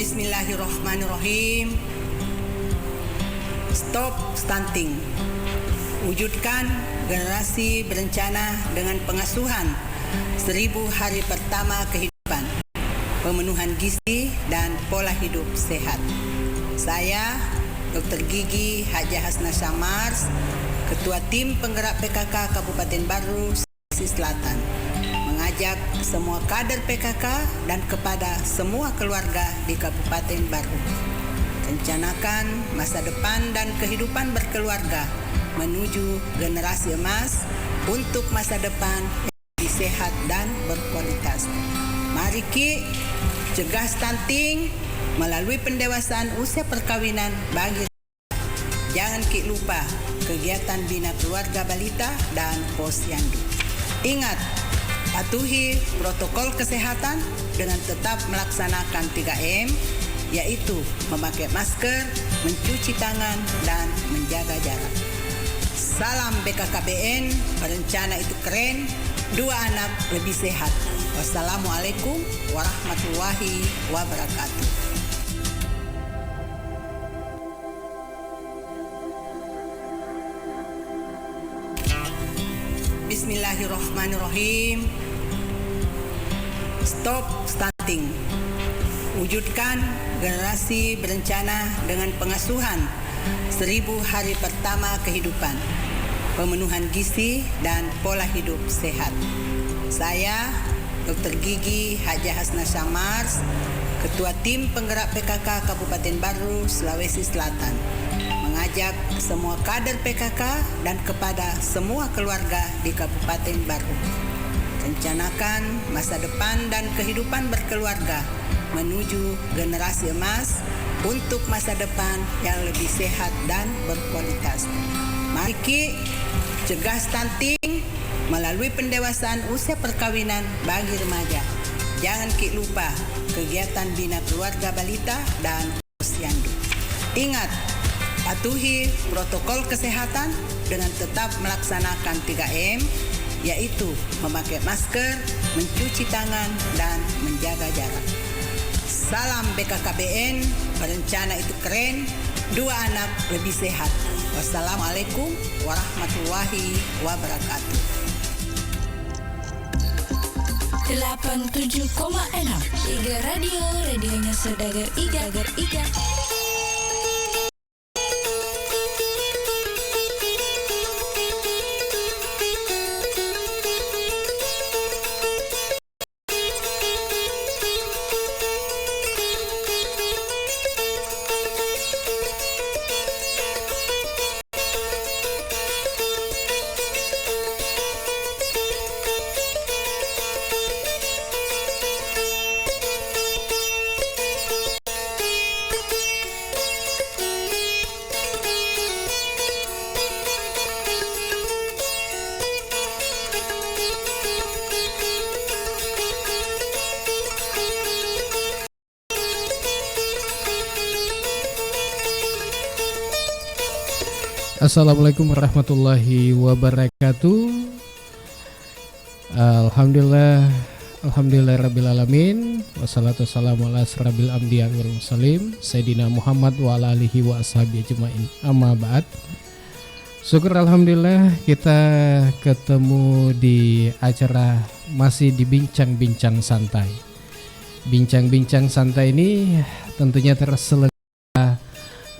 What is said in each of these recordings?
Bismillahirrahmanirrahim. Stop stunting. Wujudkan generasi berencana dengan pengasuhan 1000 hari pertama kehidupan, pemenuhan gizi dan pola hidup sehat. Saya Dr. Gigi Hajah Hasna Syamars, Ketua Tim Penggerak PKK Kabupaten Baru, Sulawesi Selatan, mengajak semua kader PKK dan kepada semua keluarga di Kabupaten Baru. Rencanakan masa depan dan kehidupan berkeluarga menuju generasi emas untuk masa depan yang lebih sehat dan berkualitas. Mari Ki, cegah stunting melalui pendewasaan usia perkawinan bagi. Jangan Ki lupa kegiatan bina keluarga balita dan posyandu. Ingat, patuhi protokol kesehatan dengan tetap melaksanakan 3M, yaitu memakai masker, mencuci tangan, dan menjaga jarak. Salam BKKBN, berencana itu keren, 2 anak lebih sehat. Wassalamualaikum warahmatullahi wabarakatuh. Bismillahirrahmanirrahim. Stop stunting. Wujudkan generasi berencana dengan pengasuhan 1000 hari pertama kehidupan, pemenuhan gizi dan pola hidup sehat. Saya Dr. Gigi Hajah Hasna Syamars, Ketua Tim Penggerak PKK Kabupaten Baru, Sulawesi Selatan, mengajak semua kader PKK dan kepada semua keluarga di Kabupaten Baru. Rencanakan masa depan dan kehidupan berkeluarga menuju generasi emas untuk masa depan yang lebih sehat dan berkualitas. Mari Ki, cegah stunting melalui pendewasaan usia perkawinan bagi remaja. Jangan Ki lupa kegiatan bina keluarga balita dan posyandu. Ingat, patuhi protokol kesehatan dengan tetap melaksanakan 3M, yaitu memakai masker, mencuci tangan, dan menjaga jarak. Salam BKKBN, berencana itu keren, 2 anak lebih sehat. Wassalamualaikum warahmatullahi wabarakatuh. 87,6 Iga Radio, radionya Saudagar Iga. Assalamualaikum warahmatullahi wabarakatuh. Alhamdulillahirrabbilalamin. Wassalatu wassalamu ala asrofil anbiya wal mursalin Sayyidina Muhammad wa ala alihi wa ashabihi ajma'in. Amma ba'd. Syukur alhamdulillah kita ketemu di acara masih di bincang-bincang santai. Bincang-bincang santai ini tentunya terselenggara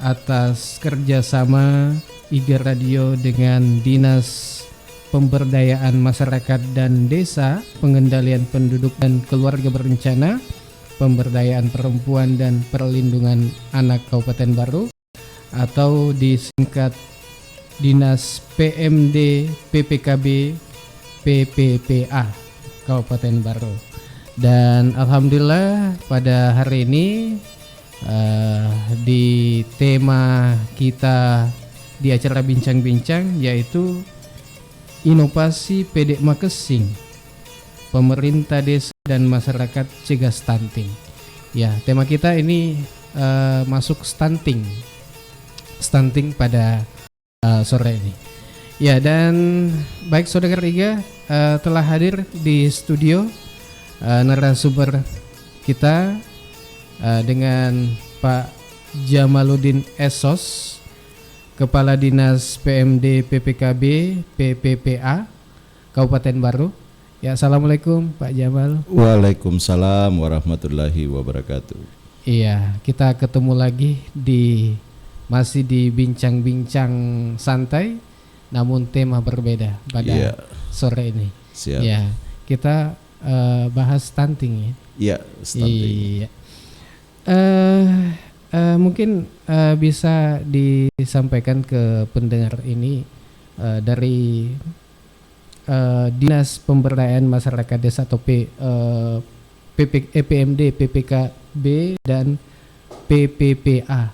atas kerjasama Iga Radio dengan Dinas Pemberdayaan Masyarakat dan Desa, Pengendalian Penduduk dan Keluarga Berencana, Pemberdayaan Perempuan dan Perlindungan Anak Kabupaten Baru, atau disingkat Dinas PMD PPKB PPPA Kabupaten Baru. Dan alhamdulillah pada hari ini di tema kita di acara bincang-bincang yaitu inovasi PD Makesing, pemerintah desa dan masyarakat cegah stunting. Ya, tema kita ini masuk stunting pada sore ini. Ya, dan baik Saudara Iga telah hadir di studio narasumber kita dengan Pak Jamaluddin Esos, Kepala Dinas PMD PPKB PPPA Kabupaten Baru. Ya, assalamualaikum Pak Jamal. Waalaikumsalam warahmatullahi wabarakatuh. Iya, kita ketemu lagi masih di bincang-bincang santai, namun tema berbeda pada sore ini. Siap. Ya, kita bahas stunting ya. Iya, stunting. Iya. Mungkin bisa disampaikan ke pendengar ini dari Dinas Pemberdayaan Masyarakat Desa atau PMD, PPKB dan PPPA.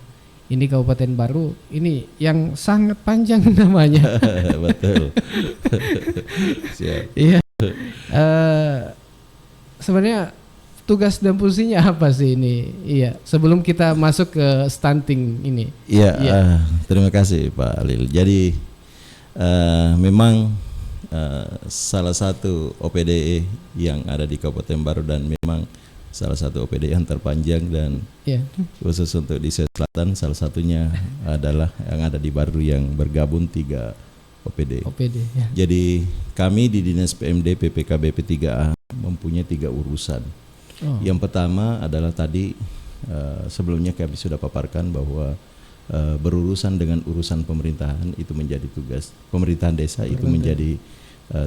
Ini Kabupaten Baru, ini yang sangat panjang namanya. Betul. Siap. Iya. Sebenarnya tugas dan fungsinya apa sih ini? Iya, sebelum kita masuk ke stunting ini. Iya, terima kasih Pak Alil. Jadi memang salah satu OPD yang ada di Kabupaten Baru dan memang salah satu OPD yang terpanjang dan khusus untuk di Sulawesi Selatan salah satunya adalah yang ada di Baru yang bergabung 3 OPD. Ya. Jadi kami di Dinas PMD PPKB P3A mempunyai 3 urusan. Yang pertama adalah tadi sebelumnya kami sudah paparkan bahwa berurusan dengan urusan pemerintahan itu menjadi tugas pemerintahan desa, itu menjadi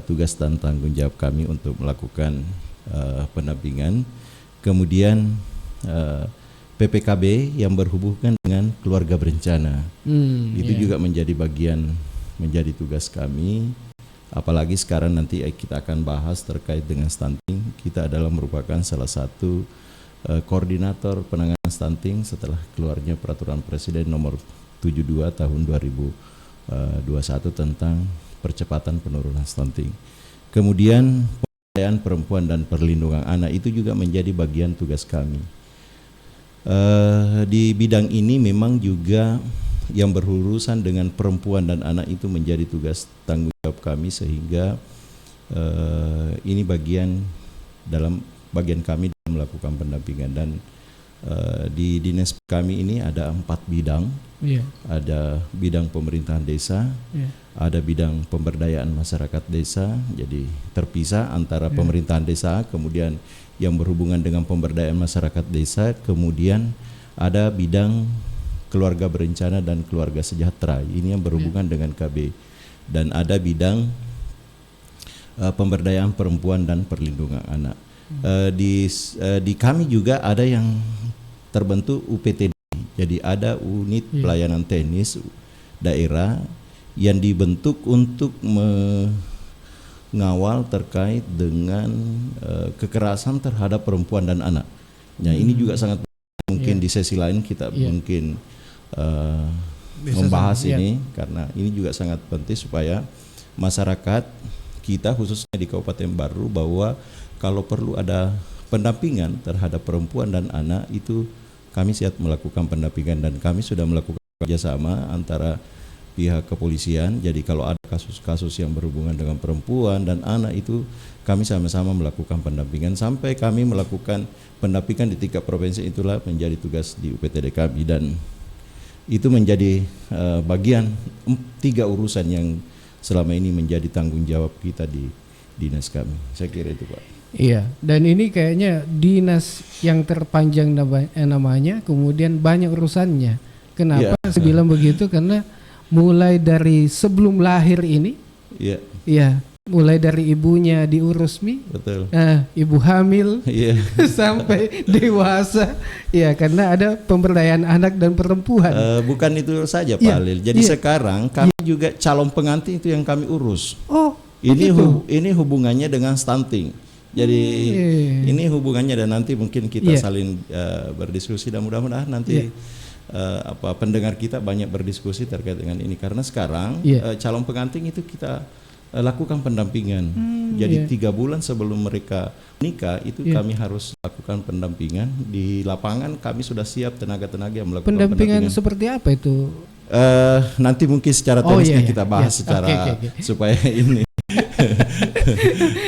tugas dan tanggung jawab kami untuk melakukan pendampingan. Kemudian PPKB yang berhubungan dengan keluarga berencana itu juga menjadi tugas kami. Apalagi sekarang nanti kita akan bahas terkait dengan stunting. Kita adalah merupakan salah satu koordinator penanganan stunting setelah keluarnya peraturan Presiden nomor 72 tahun 2021 tentang percepatan penurunan stunting. Kemudian pemberdayaan perempuan dan perlindungan anak itu juga menjadi bagian tugas kami. Di bidang ini memang juga yang berurusan dengan perempuan dan anak itu menjadi tugas tanggung jawab kami, sehingga ini bagian kami dalam melakukan pendampingan. Dan di dinas kami ini ada 4 bidang. Ada bidang pemerintahan desa, ada bidang pemberdayaan masyarakat desa, jadi terpisah antara pemerintahan desa, kemudian yang berhubungan dengan pemberdayaan masyarakat desa, kemudian ada bidang keluarga berencana dan keluarga sejahtera, ini yang berhubungan dengan KB, dan ada bidang pemberdayaan perempuan dan perlindungan anak. Di kami juga ada yang terbentuk UPTD, jadi ada unit pelayanan teknis daerah yang dibentuk untuk mengawal terkait dengan kekerasan terhadap perempuan dan anak. Nah, ini juga sangat mungkin di sesi lain kita mungkin membahas ini, karena ini juga sangat penting supaya masyarakat kita khususnya di Kabupaten Baru bahwa kalau perlu ada pendampingan terhadap perempuan dan anak itu kami siap melakukan pendampingan, dan kami sudah melakukan kerjasama antara pihak kepolisian. Jadi kalau ada kasus-kasus yang berhubungan dengan perempuan dan anak itu kami sama-sama melakukan pendampingan sampai kami melakukan pendampingan di tingkat provinsi. Itulah menjadi tugas di UPTD kami, dan itu menjadi bagian 3 urusan yang selama ini menjadi tanggung jawab kita di dinas kami. Saya kira itu, Pak. Iya, dan ini kayaknya dinas yang terpanjang namanya, kemudian banyak urusannya. Kenapa saya bilang begitu? Karena mulai dari sebelum lahir ini, mulai dari ibunya diurus betul. Ibu hamil, sampai dewasa, karena ada pemberdayaan anak dan perempuan. Bukan itu saja, Pak Alil. Jadi sekarang kami juga calon pengantin itu yang kami urus. Ini hubungannya dengan stunting. Jadi ini hubungannya, dan nanti mungkin kita saling berdiskusi, dan mudah-mudahan nanti pendengar kita banyak berdiskusi terkait dengan ini, karena sekarang calon pengantin itu kita lakukan pendampingan. Jadi 3 bulan sebelum mereka nikah itu kami harus lakukan pendampingan di lapangan. Kami sudah siap tenaga-tenaga yang melakukan pendampingan. Seperti apa itu? Nanti mungkin secara teknisnya kita bahas secara supaya ini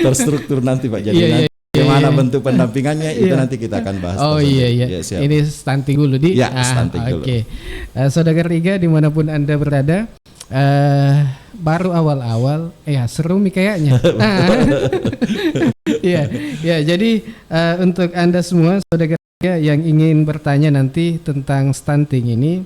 terstruktur nanti, Pak. Jadi nanti bagaimana bentuk pendampingannya itu Iya. nanti kita akan bahas. Oh tersebut. iya iya. Ya, siap. Ini stunting dulu di. Ya, stunting dulu. Oke. Saudara Riga dimanapun Anda berada, baru awal-awal, ya seru nih kayaknya. Iya, ya. Jadi untuk Anda semua saudara Riga yang ingin bertanya nanti tentang stunting ini,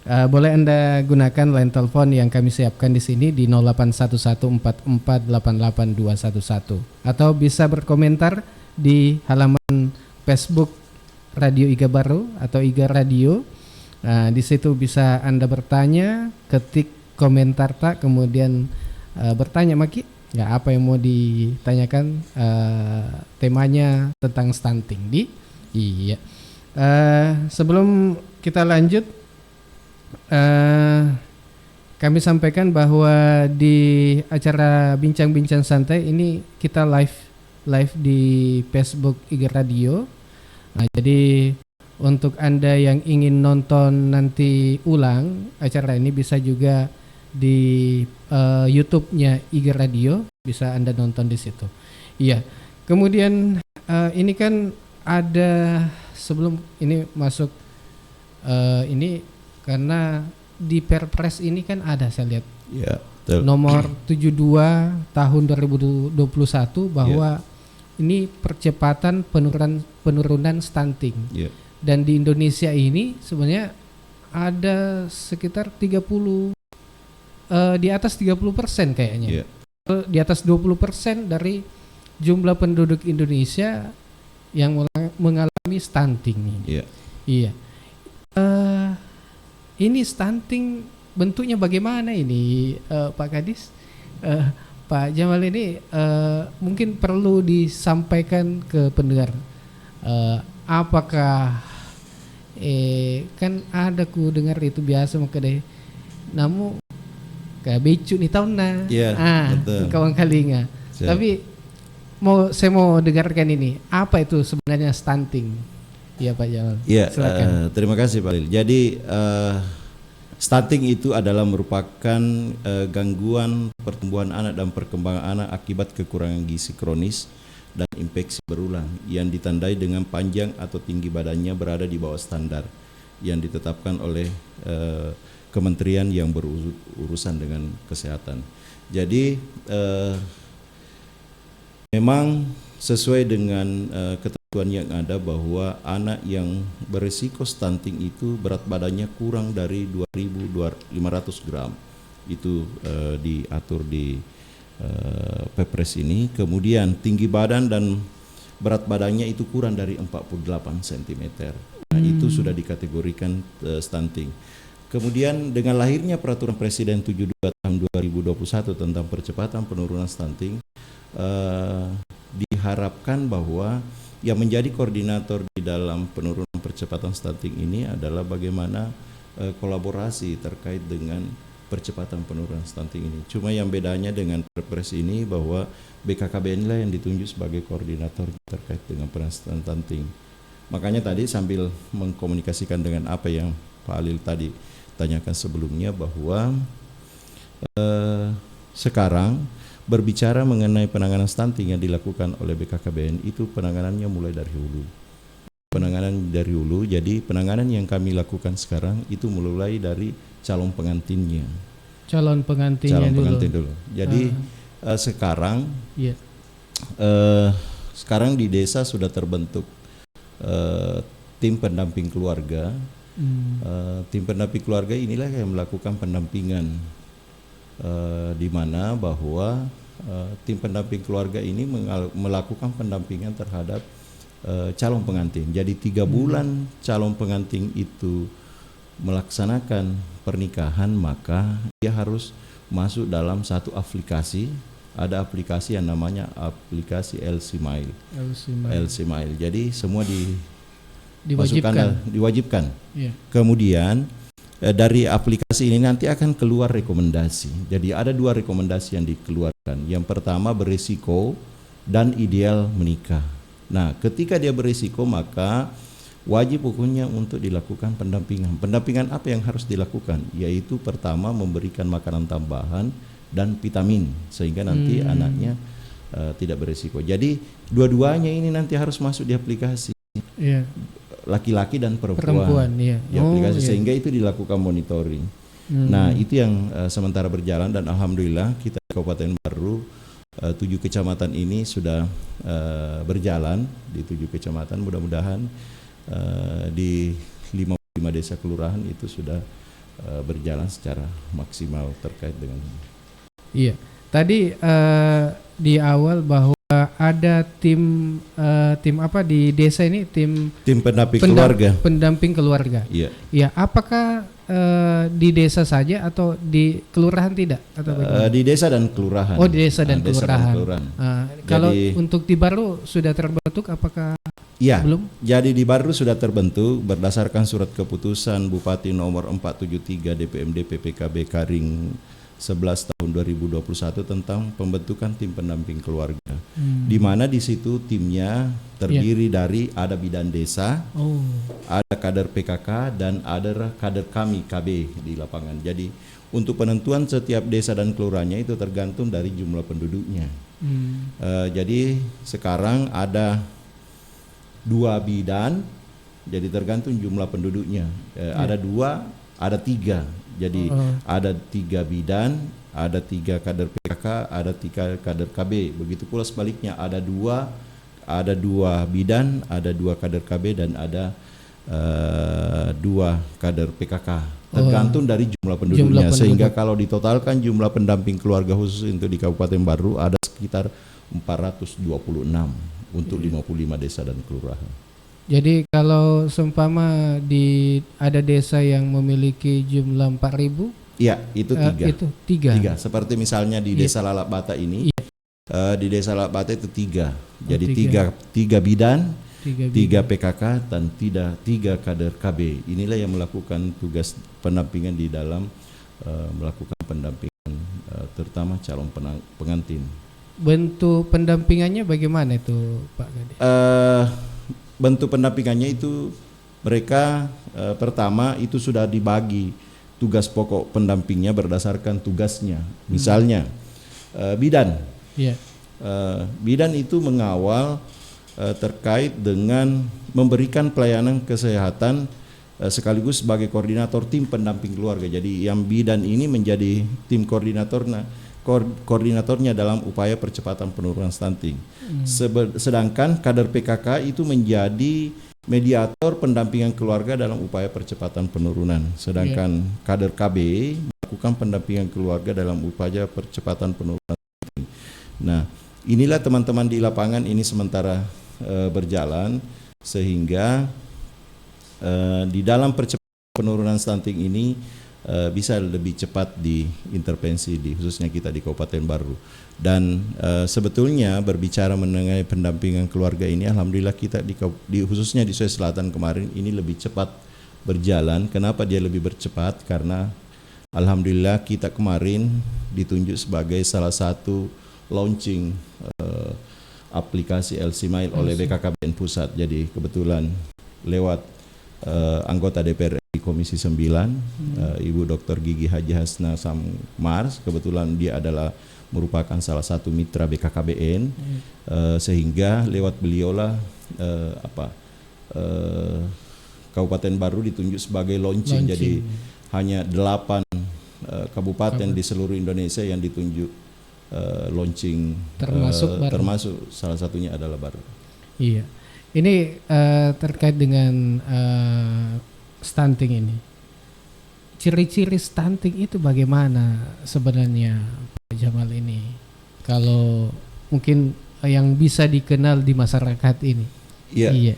boleh Anda gunakan line telepon yang kami siapkan di sini di 081144882211 atau bisa berkomentar di halaman Facebook Radio Iga Baru atau Iga Radio. Nah, di situ bisa Anda bertanya, ketik komentar tak, kemudian bertanya Maki, ya apa yang mau ditanyakan, temanya tentang stunting di. Iya. Sebelum kita lanjut, kami sampaikan bahwa di acara Bincang-Bincang Santai ini kita live di Facebook IG Radio. Nah, jadi untuk Anda yang ingin nonton nanti ulang acara ini bisa juga di YouTube-nya IG Radio, bisa Anda nonton di situ. Iya. Kemudian ini kan ada, sebelum ini masuk ini, karena di Perpres ini kan ada, saya lihat Ya, betul. nomor 72 tahun 2021 bahwa ini percepatan penurunan stunting. Ya. Dan di Indonesia ini sebenarnya ada sekitar 30 di atas 30% kayaknya. Ya. Di atas 20% dari jumlah penduduk Indonesia yang mengalami stunting ini. Ya. Iya. Ini stunting bentuknya bagaimana ini, Pak Kadis? Pak Jamal ini mungkin perlu disampaikan ke pendengar. Apakah kan ada ku dengar itu biasa maka deh, namun kayak becu nih tahun betul. kawan kalinga. Siap. Tapi saya mau dengarkan ini, apa itu sebenarnya stunting? Iya Pak Jamal. Ya, silakan. terima kasih Pak Lil. Jadi stunting itu adalah merupakan gangguan pertumbuhan anak dan perkembangan anak akibat kekurangan gizi kronis dan infeksi berulang yang ditandai dengan panjang atau tinggi badannya berada di bawah standar yang ditetapkan oleh kementerian yang berurusan dengan kesehatan. Jadi memang sesuai dengan ketentuan yang ada bahwa anak yang berisiko stunting itu berat badannya kurang dari 2.500 gram. Itu diatur di Perpres ini. Kemudian tinggi badan dan berat badannya itu kurang dari 48 cm. Nah, itu sudah dikategorikan stunting. Kemudian dengan lahirnya Peraturan Presiden 72 tahun 2021 tentang percepatan penurunan stunting, diharapkan bahwa yang menjadi koordinator di dalam penurunan percepatan stunting ini adalah bagaimana kolaborasi terkait dengan percepatan penurunan stunting ini. Cuma yang bedanya dengan Perpres ini bahwa BKKBN lah yang ditunjuk sebagai koordinator terkait dengan penurunan stunting. Makanya tadi sambil mengkomunikasikan dengan apa yang Pak Alil tadi tanyakan sebelumnya bahwa sekarang berbicara mengenai penanganan stunting yang dilakukan oleh BKKBN itu penanganannya mulai dari hulu. Penanganan dari hulu, jadi penanganan yang kami lakukan sekarang itu mulai dari calon pengantinnya. Calon pengantin dulu. Jadi sekarang Iya. sekarang di desa sudah terbentuk tim pendamping keluarga. Tim pendamping keluarga inilah yang melakukan pendampingan, di mana bahwa tim pendamping keluarga ini melakukan pendampingan terhadap calon pengantin. Jadi 3 bulan calon pengantin itu melaksanakan pernikahan, maka dia harus masuk dalam satu aplikasi. Ada aplikasi yang namanya aplikasi LCMile. Jadi semua diwajibkan. Iya. Kemudian dari aplikasi ini nanti akan keluar rekomendasi. Jadi ada 2 rekomendasi yang dikeluarkan. Yang pertama berisiko dan ideal menikah. Nah, ketika dia berisiko maka wajib hukumnya untuk dilakukan pendampingan. Pendampingan apa yang harus dilakukan? Yaitu pertama memberikan makanan tambahan dan vitamin sehingga nanti anaknya tidak beresiko. Jadi dua-duanya ini nanti harus masuk di aplikasi. Iya. Laki-laki dan perempuan. Perempuan, iya. Di aplikasi iya. sehingga itu dilakukan monitoring. Nah, itu yang sementara berjalan dan alhamdulillah kita di Kabupaten Baru 7 kecamatan ini sudah berjalan di 7 kecamatan. Mudah-mudahan di 55 desa kelurahan itu sudah berjalan secara maksimal terkait dengan ini. Iya. Tadi di awal bahwa ada tim apa di desa ini tim pendamping keluarga. Iya. Ya, apakah di desa saja atau di kelurahan tidak atau bagaimana? Di desa dan kelurahan. Oh, di desa dan kelurahan. Kalau Jadi, untuk di Baru sudah terbentuk apakah ya, belum? Jadi di Baru sudah terbentuk berdasarkan surat keputusan Bupati nomor 473 DPMD PPKB Karing 11 tahun 2021 tentang pembentukan tim pendamping keluarga. Di mana di situ timnya terdiri dari ada bidan desa, ada kader PKK dan ada kader kami KB di lapangan. Jadi untuk penentuan setiap desa dan kelurahannya itu tergantung dari jumlah penduduknya. Jadi sekarang ada 2 bidan, jadi tergantung jumlah penduduknya. Ada 2, ada 3. Jadi ada 3 bidan, ada 3 kader PKK, ada 3 kader KB. Begitu pula sebaliknya ada 2 bidan, ada 2 kader KB dan ada 2 kader PKK. Tergantung dari jumlah penduduknya. Sehingga kalau ditotalkan jumlah pendamping keluarga khusus untuk di Kabupaten Baru ada sekitar 426 untuk 55 desa dan kelurahan. Jadi kalau seumpama ada desa yang memiliki jumlah 4.000, iya, itu 3. Itu 3. Seperti misalnya di Desa Lalak Bata ini, di Desa Lalak Bata itu 3. Jadi 3 bidan, 3 PKK dan 3 kader KB. Inilah yang melakukan tugas pendampingan di dalam melakukan pendampingan terutama calon pengantin. Bentuk pendampingannya bagaimana itu, Pak Gade? Bentuk pendampingannya itu mereka pertama itu sudah dibagi tugas pokok pendampingnya berdasarkan tugasnya. Misalnya bidan, bidan itu mengawal terkait dengan memberikan pelayanan kesehatan sekaligus sebagai koordinator tim pendamping keluarga. Jadi yang bidan ini menjadi tim koordinatornya dalam upaya percepatan penurunan stunting. Sedangkan kader PKK itu menjadi mediator pendampingan keluarga dalam upaya percepatan penurunan. Sedangkan kader KB melakukan pendampingan keluarga dalam upaya percepatan penurunan stunting. Nah, inilah teman-teman di lapangan ini sementara berjalan sehingga di dalam percepatan penurunan stunting ini bisa lebih cepat diintervensi khususnya kita di Kabupaten Baru. Dan sebetulnya berbicara mengenai pendampingan keluarga ini, alhamdulillah kita khususnya di Sulawesi Selatan kemarin ini lebih cepat berjalan. Kenapa dia lebih bercepat? Karena alhamdulillah kita kemarin ditunjuk sebagai salah satu launching aplikasi LC-Mail oleh BKKBN Pusat. Jadi kebetulan lewat anggota DPR Komisi 9, Ibu Dr. Gigi Haji Hasna Samars, kebetulan dia adalah merupakan salah satu mitra BKKBN, sehingga lewat beliaulah Kabupaten Baru ditunjuk sebagai launching. Jadi hanya 8 kabupaten di seluruh Indonesia yang ditunjuk launching, termasuk salah satunya adalah Baru. Iya, ini terkait dengan stunting ini. Ciri-ciri stunting itu bagaimana sebenarnya, Pak Jamal ini? Kalau mungkin yang bisa dikenal di masyarakat ini. Iya.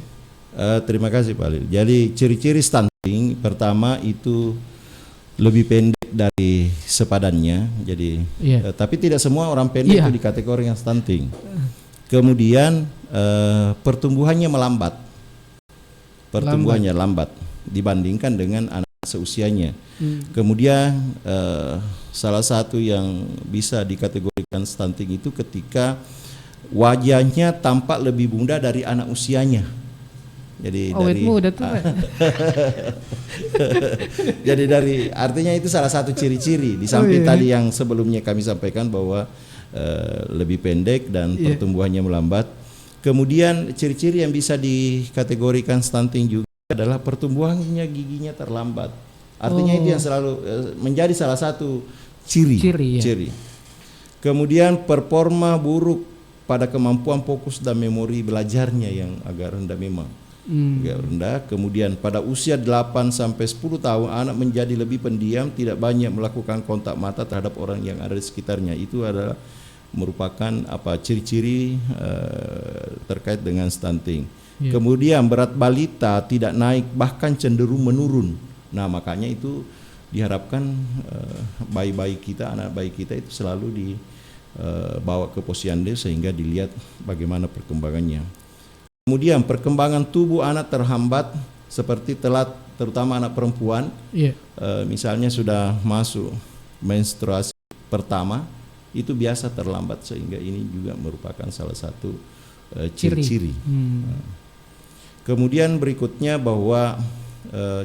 Terima kasih Pak Lil. Jadi ciri-ciri stunting pertama itu lebih pendek dari sepadannya. Jadi tapi tidak semua orang pendek itu dikategorikan stunting. Kemudian pertumbuhannya melambat. Pertumbuhannya lambat dibandingkan dengan anak seusianya. Kemudian salah satu yang bisa dikategorikan stunting itu ketika wajahnya tampak lebih muda dari anak usianya. Jadi muda tuh. Jadi artinya itu salah satu ciri-ciri di samping tadi yang sebelumnya kami sampaikan bahwa lebih pendek dan pertumbuhannya melambat. Kemudian ciri-ciri yang bisa dikategorikan stunting juga adalah pertumbuhannya giginya terlambat. Artinya itu yang selalu menjadi salah satu ciri. Kemudian performa buruk pada kemampuan fokus dan memori belajarnya yang agak rendah memang. Agak rendah. Kemudian pada usia 8 sampai 10 tahun anak menjadi lebih pendiam, tidak banyak melakukan kontak mata terhadap orang yang ada di sekitarnya. Itu adalah merupakan ciri-ciri terkait dengan stunting. Kemudian berat balita tidak naik, bahkan cenderung menurun. Nah, makanya itu diharapkan bayi-bayi kita, anak bayi kita itu selalu dibawa ke posyandu sehingga dilihat bagaimana perkembangannya. Kemudian perkembangan tubuh anak terhambat seperti telat, terutama anak perempuan. Misalnya sudah masuk menstruasi pertama, itu biasa terlambat, sehingga ini juga merupakan salah satu ciri-ciri. Kemudian berikutnya bahwa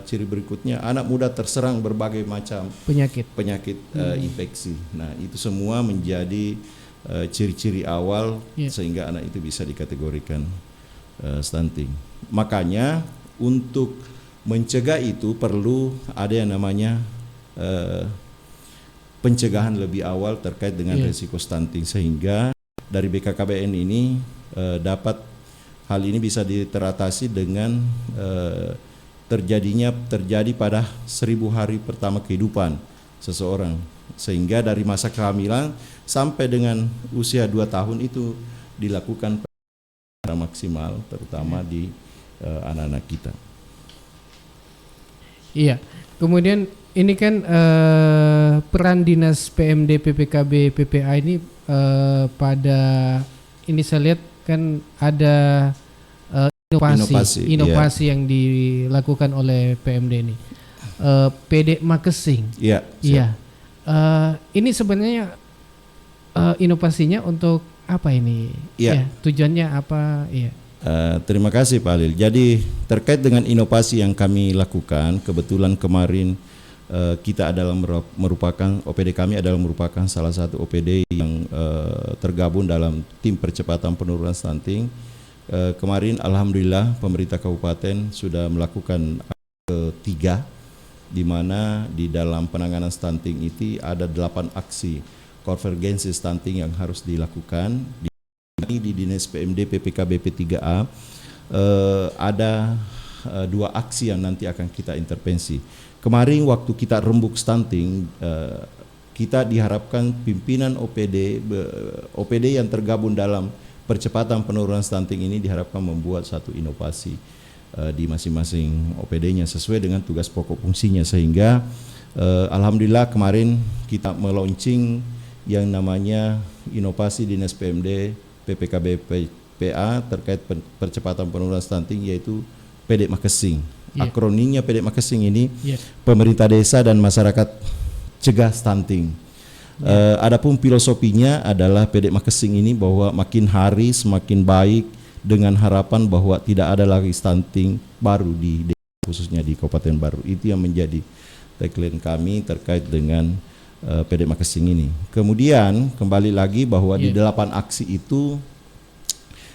ciri berikutnya anak muda terserang berbagai macam penyakit infeksi. Nah, itu semua menjadi ciri-ciri awal sehingga anak itu bisa dikategorikan stunting. Makanya untuk mencegah itu perlu ada yang namanya pencegahan lebih awal terkait dengan risiko stunting, sehingga dari BKKBN ini hal ini bisa diteratasi dengan terjadi pada 1000 hari pertama kehidupan seseorang, sehingga dari masa kehamilan sampai dengan usia 2 tahun itu dilakukan secara maksimal, terutama di anak-anak kita. Iya. Kemudian ini kan peran dinas PMD PPKB PPA ini pada ini saya lihat kan ada inovasi yang dilakukan oleh PMD ini. PD Makesing. Iya. Ini sebenarnya inovasinya untuk apa ini? Tujuannya apa? Terima kasih Pak Halil. Jadi terkait dengan inovasi yang kami lakukan, kebetulan kemarin kita adalah merupakan OPD kami adalah merupakan salah satu OPD yang tergabung dalam tim percepatan penurunan stunting. Kemarin alhamdulillah pemerintah kabupaten sudah melakukan ketiga, di mana di dalam penanganan stunting itu ada 8 aksi konvergensi stunting yang harus dilakukan. Di Dinas PMD PPKB P3A ada 2 aksi yang nanti akan kita intervensi. Kemarin waktu kita rembuk stunting, kita diharapkan pimpinan OPD yang tergabung dalam percepatan penurunan stunting ini diharapkan membuat satu inovasi di masing-masing OPD-nya sesuai dengan tugas pokok fungsinya, sehingga alhamdulillah kemarin kita melaunching yang namanya inovasi Dinas PMD PPKB PA terkait percepatan penurunan stunting, yaitu PD Makesing. Akronimnya PD Makesing ini pemerintah desa dan masyarakat cegah stunting. Adapun filosofinya adalah PD Makesing ini bahwa makin hari semakin baik, dengan harapan bahwa tidak ada lagi stunting baru di desa, khususnya di Kabupaten Baru. Itu yang menjadi tagline kami terkait dengan PD Makesing ini. Kemudian kembali lagi bahwa di 8 aksi itu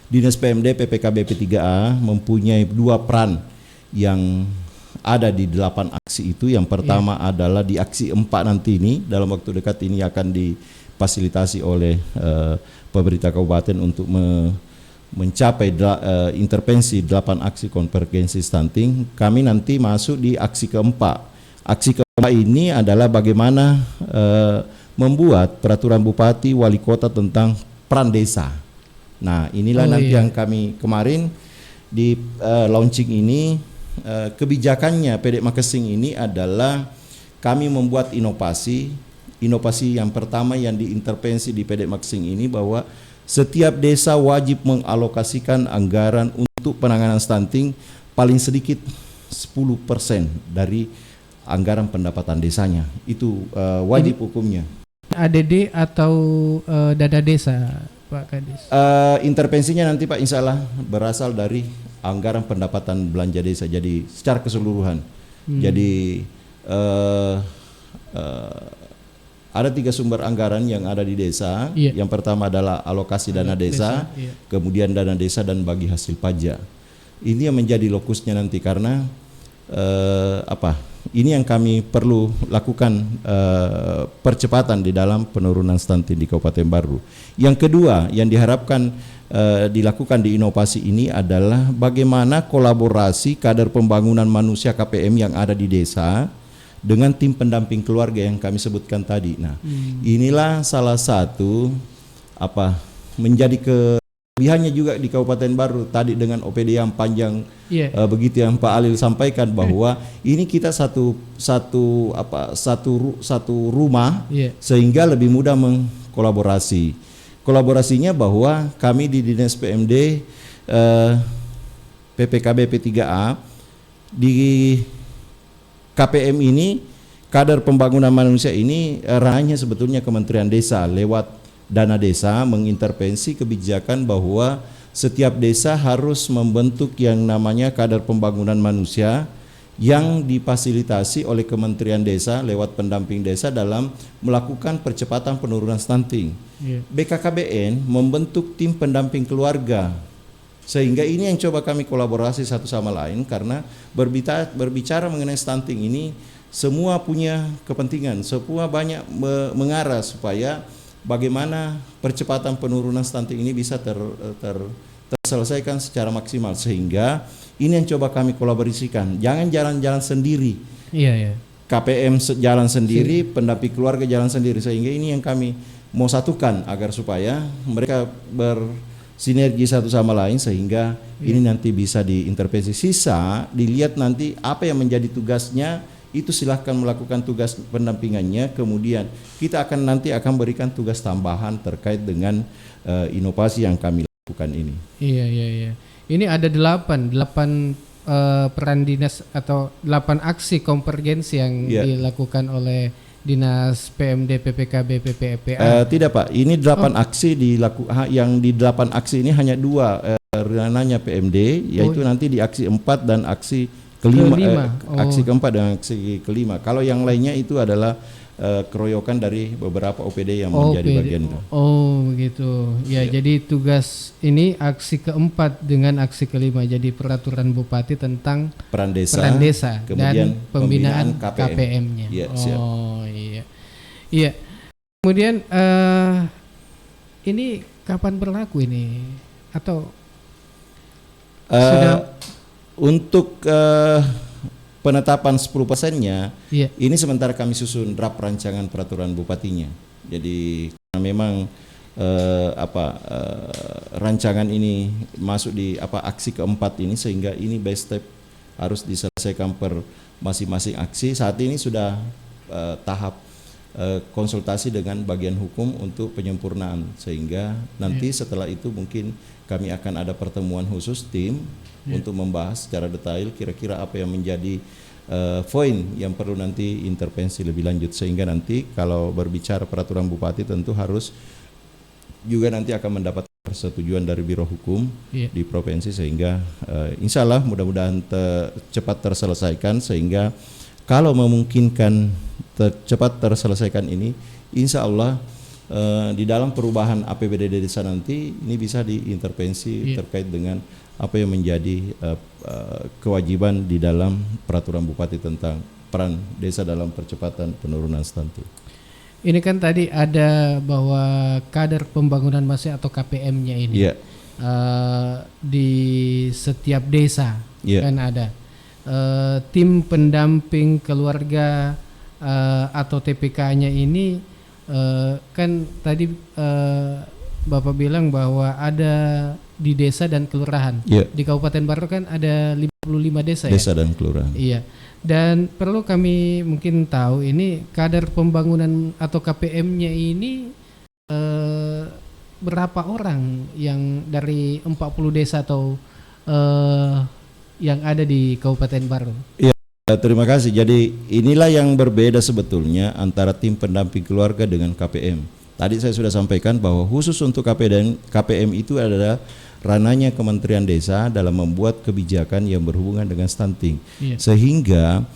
Dinas PMD PPKB P3A mempunyai 2 peran yang ada di 8 aksi itu. Yang pertama adalah di aksi 4 nanti ini, dalam waktu dekat ini akan difasilitasi oleh pemerintah kabupaten untuk mencapai intervensi 8 aksi konvergensi stunting. Kami nanti masuk di aksi keempat. Aksi keempat ini adalah bagaimana membuat peraturan bupati wali kota tentang peran desa. Nah, inilah yang kami kemarin di launching ini. Kebijakannya PD Makesing ini adalah kami membuat inovasi yang pertama yang diintervensi di PD Makesing ini, bahwa setiap desa wajib mengalokasikan anggaran untuk penanganan stunting paling sedikit 10% dari anggaran pendapatan desanya. Itu wajib hukumnya. ADD atau dana desa, Pak Kadis? Intervensinya nanti Pak insya Allah berasal dari anggaran pendapatan belanja desa, jadi secara keseluruhan. Jadi ada 3 sumber anggaran yang ada di desa. Iya. Yang pertama adalah alokasi dana desa, iya. kemudian dana desa dan bagi hasil pajak. Ini yang menjadi lokusnya nanti karena ini yang kami perlu lakukan percepatan di dalam penurunan stunting di Kabupaten Baru. Yang kedua yang diharapkan dilakukan di inovasi ini adalah bagaimana kolaborasi kader pembangunan manusia KPM yang ada di desa dengan tim pendamping keluarga yang kami sebutkan tadi. Nah, inilah salah satu menjadi kelebihannya juga di Kabupaten Baru tadi dengan OPD yang panjang begitu yang Pak Alil sampaikan bahwa ini kita satu rumah sehingga lebih mudah mengkolaborasi. Kolaborasinya bahwa kami di Dinas PMD PPKB P3A di KPM ini, kader pembangunan manusia ini ranahnya sebetulnya Kementerian Desa lewat dana desa mengintervensi kebijakan bahwa setiap desa harus membentuk yang namanya kader pembangunan manusia yang difasilitasi oleh Kementerian Desa lewat pendamping desa dalam melakukan percepatan penurunan stunting. BKKBN membentuk tim pendamping keluarga. Sehingga ini yang coba kami kolaborasi satu sama lain karena berbicara mengenai stunting ini semua punya kepentingan, semua banyak mengarah supaya bagaimana percepatan penurunan stunting ini bisa terselesaikan secara maksimal sehingga ini yang coba kami kolaborasikan. Jangan jalan-jalan sendiri. KPM jalan sendiri, pendamping keluarga jalan sendiri sehingga ini yang kami mau satukan agar supaya mereka sinergi satu sama lain sehingga ini nanti bisa diintervensi. Sisa dilihat nanti apa yang menjadi tugasnya itu silahkan melakukan tugas pendampingannya. Kemudian kita nanti akan berikan tugas tambahan terkait dengan inovasi yang kami lakukan ini. Iya. Ini ada 8 peran dinas atau 8 aksi konvergensi yang dilakukan oleh Dinas PMD PPKB PPEPA. Tidak Pak, ini 8 aksi yang di 8 aksi ini hanya 2 ranahnya PMD, yaitu nanti di aksi 4 dan aksi kelima. Aksi keempat dan aksi kelima. Kalau yang lainnya itu adalah keroyokan dari beberapa OPD yang menjadi bagian itu. Begitu. Jadi tugas ini aksi keempat dengan aksi kelima. Jadi peraturan Bupati tentang peran desa dan pembinaan KPM-nya. Iya. Kemudian ini kapan berlaku ini atau sudah untuk penetapan 10%-nya ini sementara kami susun draft rancangan peraturan bupatinya. Jadi karena memang rancangan ini masuk di aksi keempat ini sehingga ini by step harus diselesaikan per masing-masing aksi. Saat ini sudah tahap konsultasi dengan bagian hukum untuk penyempurnaan sehingga nanti setelah itu mungkin kami akan ada pertemuan khusus tim untuk membahas secara detail kira-kira apa yang menjadi poin yang perlu nanti intervensi lebih lanjut sehingga nanti kalau berbicara peraturan bupati tentu harus juga nanti akan mendapat persetujuan dari Biro Hukum di provinsi sehingga insya Allah mudah-mudahan cepat terselesaikan sehingga kalau memungkinkan cepat terselesaikan ini insya Allah di dalam perubahan APBD desa nanti ini bisa diintervensi terkait dengan apa yang menjadi kewajiban di dalam peraturan bupati tentang peran desa dalam percepatan penurunan stunting. Ini kan tadi ada bahwa kader pembangunan manusia atau KPM-nya ini di setiap desa kan ada tim pendamping keluarga atau TPK-nya ini kan tadi Bapak bilang bahwa ada di desa dan kelurahan. Di Kabupaten Baru kan ada 55 desa dan kelurahan. Iya. Dan perlu kami mungkin tahu ini kader pembangunan atau KPM-nya ini berapa orang yang dari 40 desa atau yang ada di Kabupaten Baru? Iya, terima kasih. Jadi inilah yang berbeda sebetulnya antara tim pendamping keluarga dengan KPM. Tadi saya sudah sampaikan bahwa khusus untuk KPM itu adalah ranahnya Kementerian Desa dalam membuat kebijakan yang berhubungan dengan stunting. Sehingga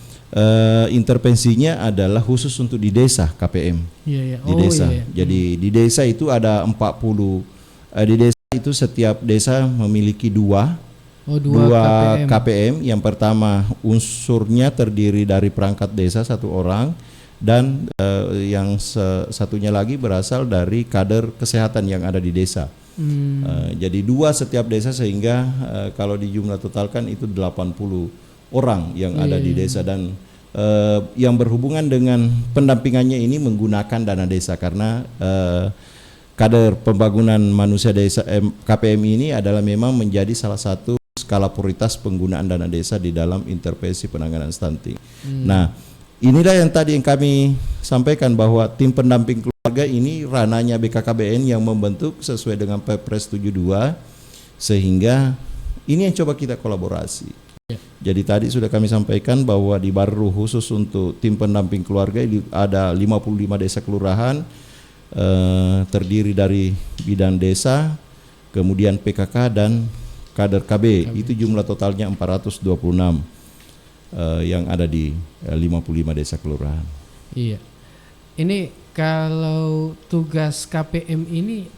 intervensinya adalah khusus untuk di desa KPM. Iya, iya. Di desa. Iya, iya. Jadi di desa itu ada 40 di desa itu setiap desa memiliki dua KPM. Yang pertama unsurnya terdiri dari perangkat desa 1 orang dan yang satunya lagi berasal dari kader kesehatan yang ada di desa. Jadi 2 setiap desa sehingga kalau di jumlah totalkan itu 80 orang yang ada di desa dan yang berhubungan dengan pendampingannya ini menggunakan dana desa karena kader pembangunan manusia desa KPM ini adalah memang menjadi salah satu skala prioritas penggunaan dana desa di dalam intervensi penanganan stunting. Nah, inilah yang tadi yang kami sampaikan bahwa tim pendamping keluarga ini ranahnya BKKBN yang membentuk sesuai dengan Perpres 72 sehingga ini yang coba kita kolaborasi. Jadi tadi sudah kami sampaikan bahwa di Baru khusus untuk tim pendamping keluarga ada 55 desa kelurahan terdiri dari bidan desa, kemudian PKK dan kader KB. Itu jumlah totalnya 426 yang ada di 55 desa kelurahan. Iya. Ini kalau tugas KPM ini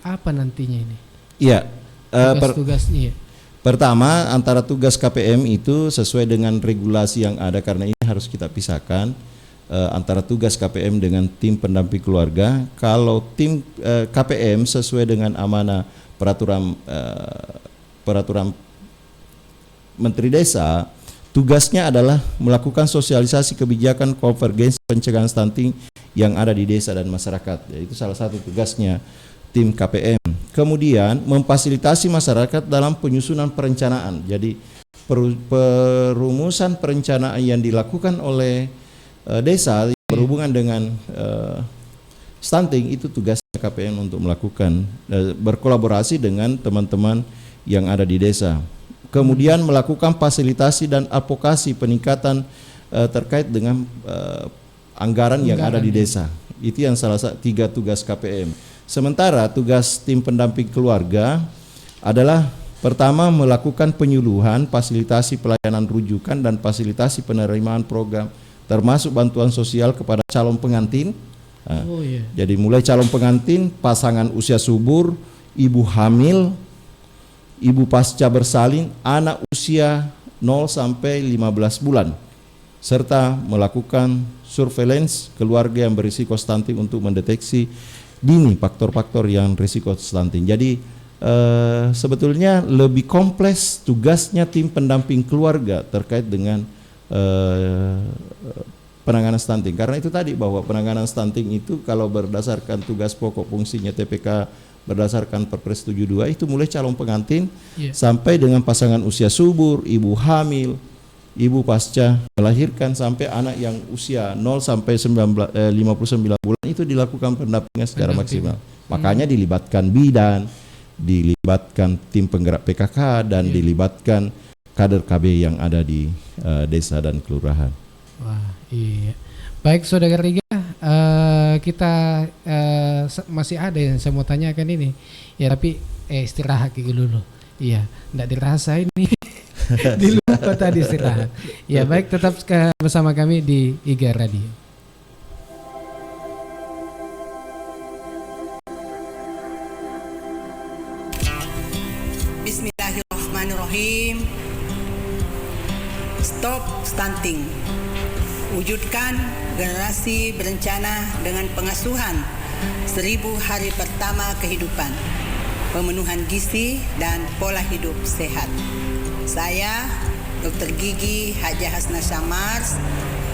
apa nantinya ini? Iya. Tugasnya. Iya. Pertama, antara tugas KPM itu sesuai dengan regulasi yang ada karena ini harus kita pisahkan antara tugas KPM dengan tim pendamping keluarga. Kalau tim KPM sesuai dengan amanah peraturan Menteri Desa, tugasnya adalah melakukan sosialisasi kebijakan konvergensi pencegahan stunting yang ada di desa dan masyarakat. Itu salah satu tugasnya tim KPM. Kemudian memfasilitasi masyarakat dalam penyusunan perencanaan. Jadi perumusan perencanaan yang dilakukan oleh desa yang berhubungan dengan stunting itu tugas KPM untuk melakukan berkolaborasi dengan teman-teman yang ada di desa. Kemudian melakukan fasilitasi dan advokasi peningkatan terkait dengan anggaran yang ada di desa. Itu yang salah satu 3 tugas KPM. Sementara tugas tim pendamping keluarga adalah pertama melakukan penyuluhan, fasilitasi pelayanan rujukan dan fasilitasi penerimaan program termasuk bantuan sosial kepada calon pengantin. Jadi mulai calon pengantin, pasangan usia subur, ibu hamil, ibu pasca bersalin, anak usia 0 sampai 15 bulan serta melakukan surveillance keluarga yang berisiko stunting untuk mendeteksi dini faktor-faktor yang risiko stunting. Jadi sebetulnya lebih kompleks tugasnya tim pendamping keluarga terkait dengan penanganan stunting. Karena itu tadi bahwa penanganan stunting itu kalau berdasarkan tugas pokok fungsinya TPK berdasarkan Perpres 72 itu mulai calon pengantin sampai dengan pasangan usia subur, ibu hamil, ibu pasca melahirkan sampai anak yang usia 0 sampai 59 bulan itu dilakukan pendampingan secara maksimal. Makanya dilibatkan bidan, dilibatkan tim penggerak PKK dan dilibatkan kader KB yang ada di desa dan kelurahan. Wah, iya. Baik Saudara Riga, kita masih ada yang saya mau tanyakan ini. Ya tapi istirahat dulu. Iya, enggak dirasa ini. Di luar tadi istirahat. Ya baik, tetap bersama kami di IGA Radio. Bismillahirrahmanirrahim. Stop stunting. Wujudkan generasi berencana dengan pengasuhan 1000 hari pertama kehidupan, pemenuhan gizi dan pola hidup sehat. Saya, Dr. Gigi Haja Hasna Syamars,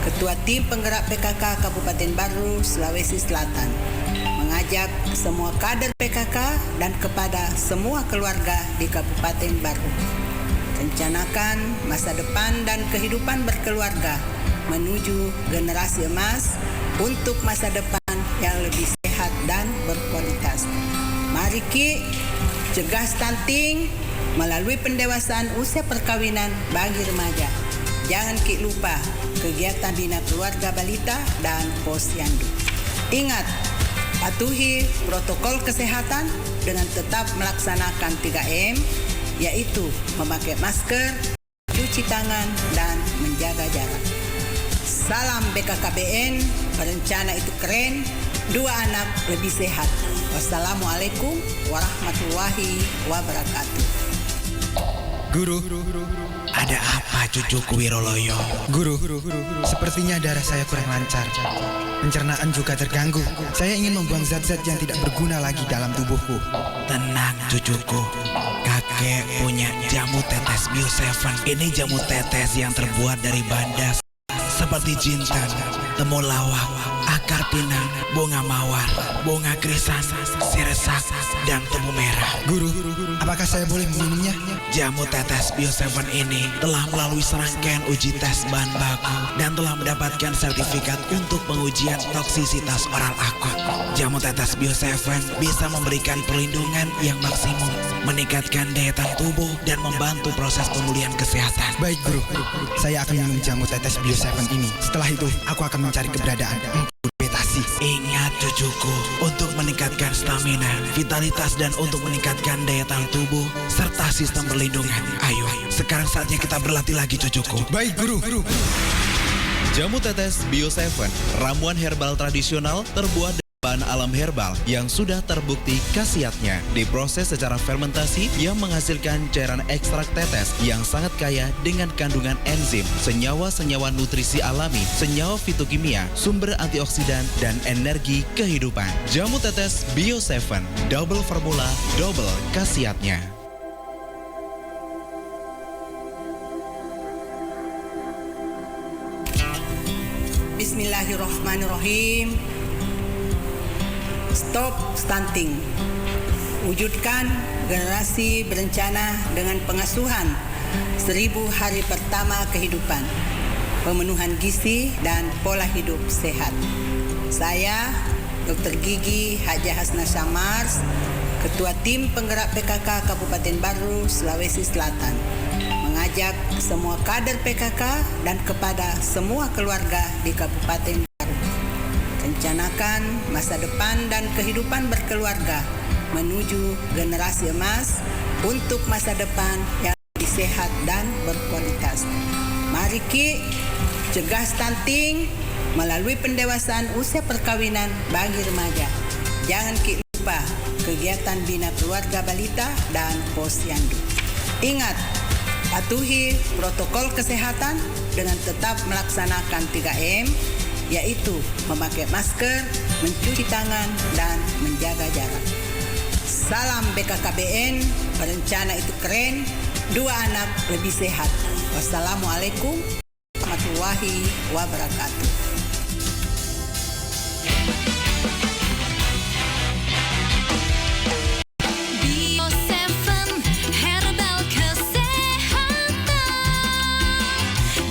Ketua Tim Penggerak PKK Kabupaten Baru, Sulawesi Selatan, mengajak semua kader PKK dan kepada semua keluarga di Kabupaten Baru. Rencanakan masa depan dan kehidupan berkeluarga menuju generasi emas untuk masa depan yang lebih sehat dan berkualitas. Mari Ki, cegah stunting melalui pendewasaan usia perkawinan bagi remaja. Jangan Ki lupa kegiatan bina keluarga balita dan posyandu. Ingat, patuhi protokol kesehatan dengan tetap melaksanakan 3M, yaitu memakai masker, mencuci tangan, dan menjaga jarak. Salam BKKBN, berencana itu keren, 2 anak lebih sehat. Wassalamualaikum warahmatullahi wabarakatuh. Guru, ada apa cucuku Wiroloyo? Guru, sepertinya darah saya kurang lancar. Pencernaan juga terganggu. Saya ingin membuang zat-zat yang tidak berguna lagi dalam tubuhku. Tenang cucuku, kakek punya jamu tetes Bio 7. Ini jamu tetes yang terbuat dari bahan dasar seperti jintan, temulawak, akar pinang, bunga mawar, bunga krisan, siresak, dan tebu merah. Guru, apakah saya boleh meminumnya? Jamu tetes Bio 7 ini telah melalui serangkaian uji tes bahan baku dan telah mendapatkan sertifikat untuk pengujian toksisitas oral akut. Jamu tetes Bio 7 bisa memberikan perlindungan yang maksimum, meningkatkan daya tahan tubuh, dan membantu proses pemulihan kesehatan. Baik guru, saya akan minum jamu tetes Bio 7 ini. Setelah itu, aku akan mencari keberadaan Empu Betasi. Ingat cucuku, untuk meningkatkan stamina, vitalitas, dan untuk meningkatkan daya tahan tubuh, serta sistem perlindungan. Ayo, sekarang saatnya kita berlatih lagi cucuku. Baik guru. Jamu tetes Bio 7, ramuan herbal tradisional terbuat dari bahan alam herbal yang sudah terbukti khasiatnya. Diproses secara fermentasi yang menghasilkan cairan ekstrak tetes yang sangat kaya dengan kandungan enzim, senyawa-senyawa nutrisi alami, senyawa fitokimia, sumber antioksidan, dan energi kehidupan. Jamu tetes Bio 7, double formula, double khasiatnya. Bismillahirrahmanirrahim. Stop stunting. Wujudkan generasi berencana dengan pengasuhan 1000 hari pertama kehidupan, pemenuhan gizi, dan pola hidup sehat. Saya, Dr. Gigi Haja Hasna Samars, Ketua Tim Penggerak PKK Kabupaten Baru, Sulawesi Selatan, mengajak semua kader PKK dan kepada semua keluarga di Kabupaten Baru, rencanakan masa depan dan kehidupan berkeluarga menuju generasi emas untuk masa depan yang lebih sehat dan berkualitas. Mari Ki, cegah stunting melalui pendewasaan usia perkawinan bagi remaja. Jangan Ki lupa kegiatan bina keluarga balita dan posyandu. Ingat, patuhi protokol kesehatan dengan tetap melaksanakan 3M, yaitu memakai masker, mencuci tangan, dan menjaga jarak. Salam BKKBN, berencana itu keren, 2 anak lebih sehat. Wassalamualaikum warahmatullahi wabarakatuh. Bio 7 herbal kesehatan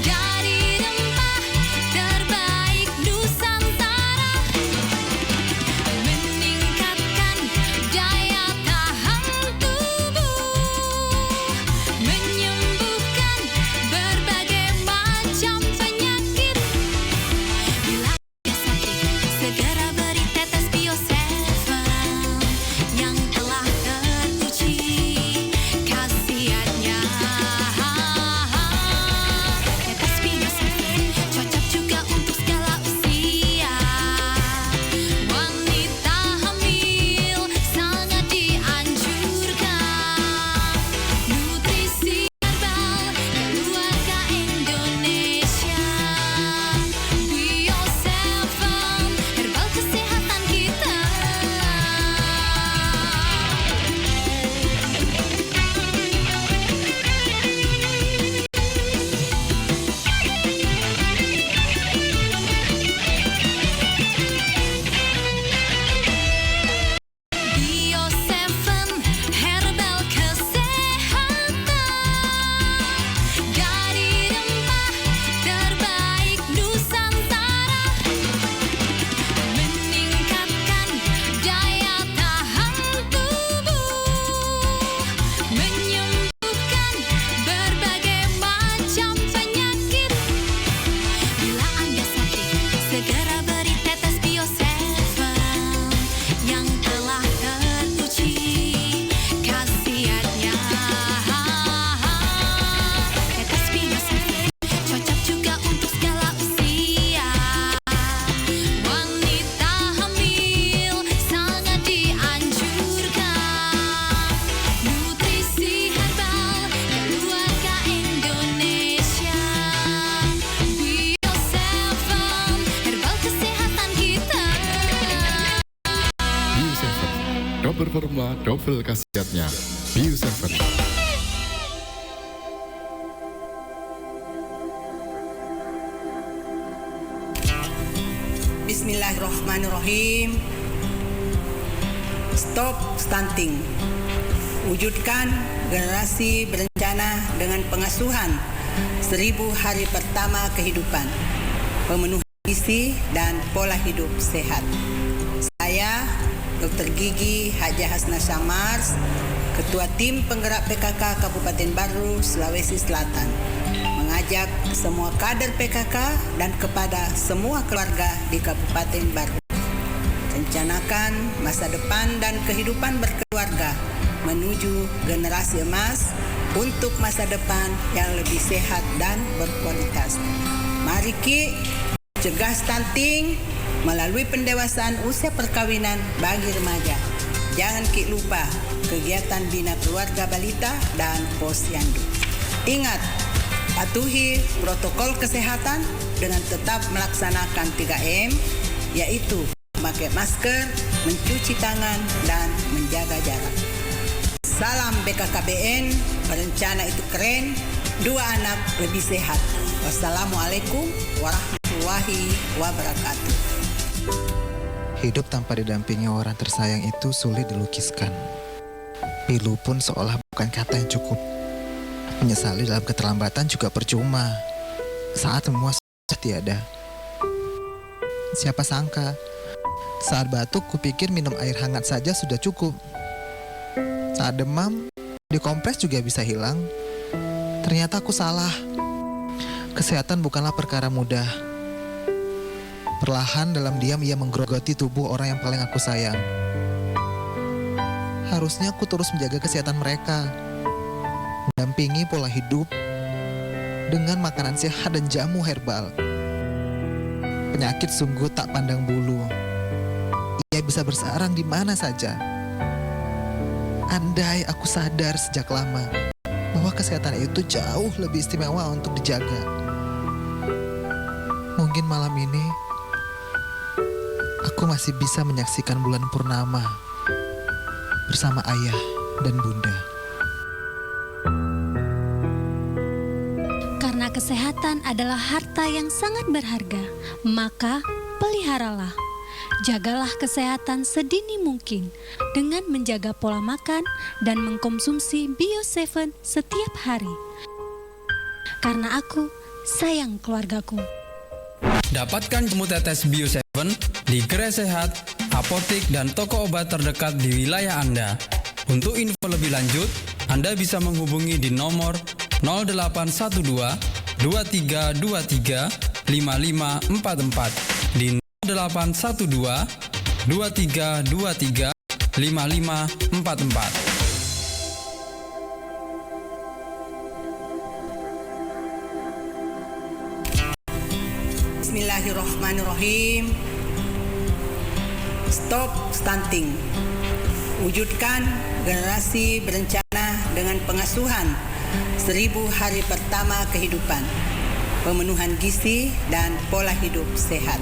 dari rempah terbaik Nusantara, meningkatkan daya tahan tubuh, menyembuhkan berbagai macam penyakit. pertama double khasiatnya. Bio 7. Bismillahirrahmanirrahim. Stop stunting. Wujudkan generasi berencana dengan pengasuhan 1000 hari pertama kehidupan, pemenuhan gizi dan pola hidup sehat. Saya, Dr. Gigi Haja Hasna Samars, Ketua Tim Penggerak PKK Kabupaten Baru, Sulawesi Selatan, mengajak semua kader PKK dan kepada semua keluarga di Kabupaten Baru. Rencanakan masa depan dan kehidupan berkeluarga menuju generasi emas untuk masa depan yang lebih sehat dan berkualitas. Mari Ki, cegah stunting melalui pendewasaan usia perkawinan bagi remaja. Jangan Ki lupa kegiatan bina keluarga balita dan posyandu. Ingat, patuhi protokol kesehatan dengan tetap melaksanakan 3M, yaitu memakai masker, mencuci tangan, dan menjaga jarak. Salam BKKBN, berencana itu keren, 2 anak lebih sehat. Wassalamualaikum warahmatullahi wabarakatuh. Hidup tanpa didampingi orang tersayang itu sulit dilukiskan. Pilu pun seolah bukan kata yang cukup. Menyesali dalam keterlambatan juga percuma saat semua sudah tiada. Siapa sangka saat batuk kupikir minum air hangat saja sudah cukup. Saat demam dikompres juga bisa hilang. Ternyata aku salah. Kesehatan bukanlah perkara mudah. Perlahan dalam diam ia menggerogoti tubuh orang yang paling aku sayang. Harusnya aku terus menjaga kesehatan mereka, mendampingi pola hidup dengan makanan sehat dan jamu herbal. Penyakit sungguh tak pandang bulu. Ia bisa bersarang di mana saja. Andai aku sadar sejak lama bahwa kesehatan itu jauh lebih istimewa untuk dijaga. Mungkin malam ini aku masih bisa menyaksikan bulan purnama bersama ayah dan bunda. Karena kesehatan adalah harta yang sangat berharga, maka peliharalah. Jagalah kesehatan sedini mungkin dengan menjaga pola makan dan mengkonsumsi Bio 7 setiap hari. Karena aku sayang keluargaku. Dapatkan jamu tetes Bio 7 di Gerai Sehat, apotek dan toko obat terdekat di wilayah Anda. Untuk info lebih lanjut, Anda bisa menghubungi di nomor 0812 2323 5544 di 0812 2323 5544. Bismillahirrahmanirrahim. Stop stunting. Wujudkan generasi berencana dengan pengasuhan 1000 hari pertama kehidupan, pemenuhan gizi dan pola hidup sehat.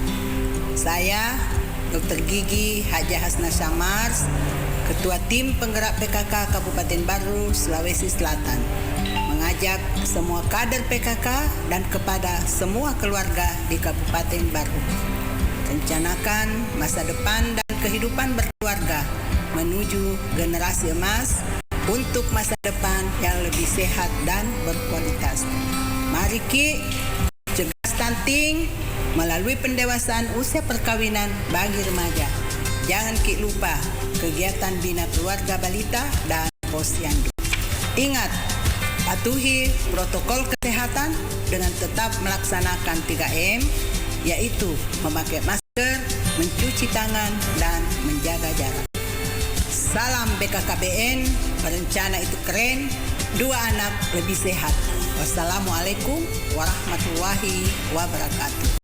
Saya, Dr. Gigi Haja Hasna Samars, Ketua Tim Penggerak PKK Kabupaten Baru, Sulawesi Selatan, mengajak semua kader PKK dan kepada semua keluarga di Kabupaten Baru. Rencanakan masa depan dan kehidupan berkeluarga menuju generasi emas untuk masa depan yang lebih sehat dan berkualitas. Mari Ki, cegah stunting melalui pendewasaan usia perkawinan bagi remaja. Jangan Ki lupa kegiatan bina keluarga balita dan posyandu. Ingat, patuhi protokol kesehatan dengan tetap melaksanakan 3M, yaitu memakai masker, mencuci tangan, dan menjaga jarak. Salam BKKBN, berencana itu keren, 2 anak lebih sehat. Wassalamualaikum warahmatullahi wabarakatuh.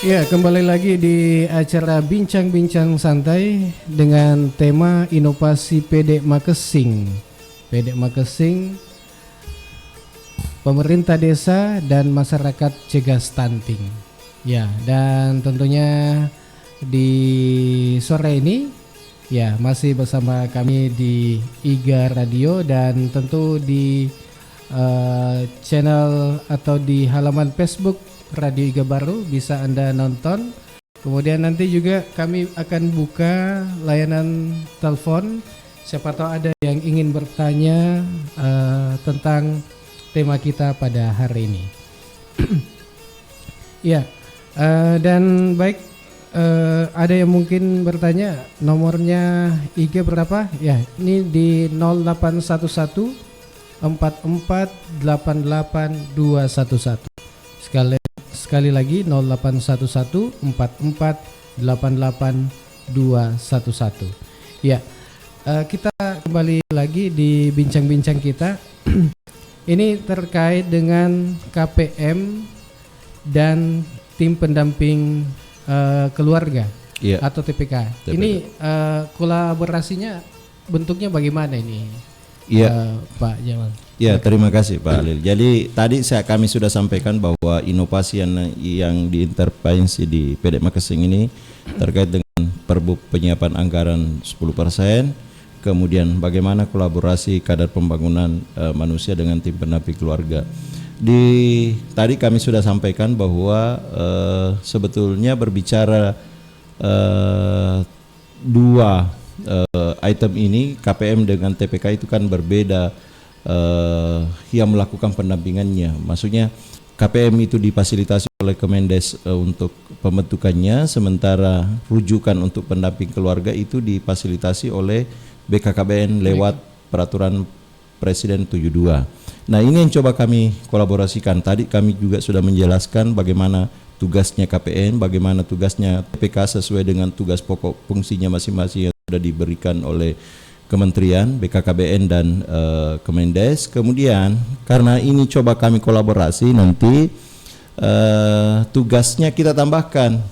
Ya, kembali lagi di acara Bincang-Bincang Santai dengan tema inovasi PD Makesing. PD Makesing, pemerintah desa dan masyarakat cegah stunting. Ya, dan tentunya di sore ini ya masih bersama kami di IGA Radio dan tentu di channel atau di halaman Facebook Radio Iga Baru bisa Anda nonton. Kemudian nanti juga kami akan buka layanan telepon. Siapa tahu ada yang ingin bertanya tentang tema kita pada hari ini. Ya, dan baik, ada yang mungkin bertanya nomornya IG berapa? Ya, ini di 0811 4488211. Sekali lagi 0811 4488211. Ya, kita kembali lagi di bincang-bincang kita. Ini terkait dengan KPM dan tim pendamping keluarga atau TPK. Ini kolaborasinya bentuknya bagaimana ini, Pak Jamal? Ya, terima kasih Pak Halil. Jadi tadi kami sudah sampaikan bahwa inovasi yang diintervensi di PD Makesing ini terkait dengan Perbup penyiapan anggaran 10%, kemudian bagaimana kolaborasi kadar pembangunan manusia dengan tim pendamping keluarga. Tadi kami sudah sampaikan bahwa sebetulnya berbicara dua item ini, KPM dengan TPK itu kan berbeda. Yang melakukan pendampingannya, maksudnya KPM itu difasilitasi oleh Kemendes untuk pembentukannya, sementara rujukan untuk pendamping keluarga itu difasilitasi oleh BKKBN lewat peraturan Presiden 72. Nah, ini yang coba kami kolaborasikan. Tadi kami juga sudah menjelaskan bagaimana tugasnya KPM, bagaimana tugasnya TPK sesuai dengan tugas pokok fungsinya masing-masing yang sudah diberikan oleh Kementerian, BKKBN dan Kemendes. Kemudian karena ini coba kami kolaborasi, nanti tugasnya kita tambahkan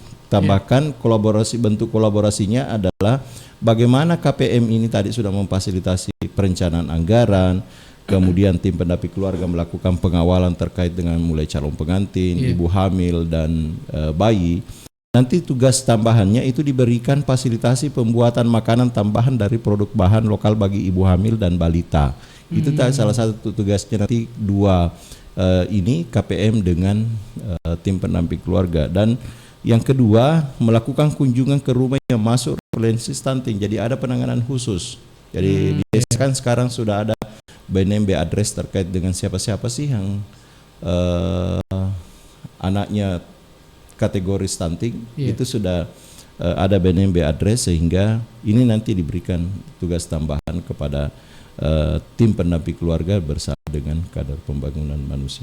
kolaborasi. Bentuk kolaborasinya adalah bagaimana KPM ini tadi sudah memfasilitasi perencanaan anggaran, kemudian tim pendamping keluarga melakukan pengawalan terkait dengan mulai calon pengantin, ibu hamil dan bayi. Nanti tugas tambahannya itu diberikan fasilitasi pembuatan makanan tambahan dari produk bahan lokal bagi ibu hamil dan balita. Itu salah satu tugasnya nanti ini KPM dengan tim pendamping keluarga. Dan yang kedua, melakukan kunjungan ke rumah yang masuk referensi stunting. Jadi ada penanganan khusus. Jadi di desa kan sekarang sudah ada BNMB address terkait dengan siapa-siapa sih yang anaknya kategori stunting, itu sudah ada BNMB address, sehingga ini nanti diberikan tugas tambahan kepada tim pendamping keluarga bersama dengan kadar pembangunan manusia.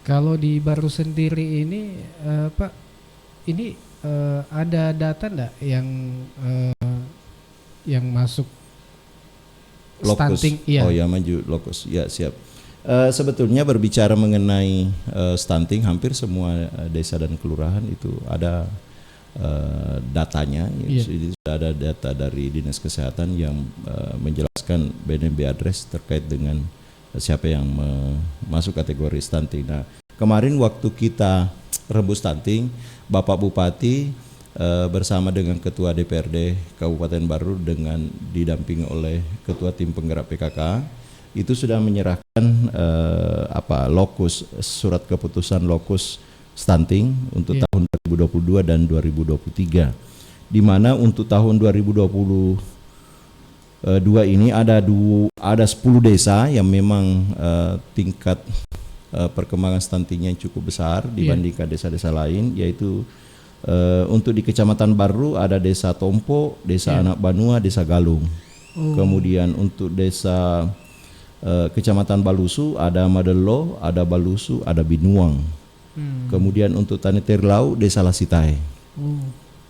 Kalau di Baru sendiri ini Pak, ini ada data enggak yang masuk lokus stunting? Oh ya, maju lokus ya, siap. Sebetulnya berbicara mengenai stunting, hampir semua desa dan kelurahan itu ada datanya. Sudah ada data dari Dinas Kesehatan yang menjelaskan BNMB address terkait dengan siapa yang masuk kategori stunting. Nah, kemarin waktu kita rebus stunting, Bapak Bupati bersama dengan Ketua DPRD Kabupaten Baru dengan didampingi oleh Ketua Tim Penggerak PKK itu sudah menyerahkan lokus, surat keputusan lokus stunting untuk tahun 2022 dan 2023, di mana untuk tahun 2022 ini ada 10 desa yang memang tingkat perkembangan stuntingnya cukup besar dibandingkan desa-desa lain, yaitu untuk di Kecamatan Baru ada Desa Tompo, Desa Anak Banua, Desa Galung. Kemudian untuk desa Kecamatan Balusu ada Madelo, ada Balusu, ada Binuang. Kemudian untuk Tani Terlau, Desa Lasitai.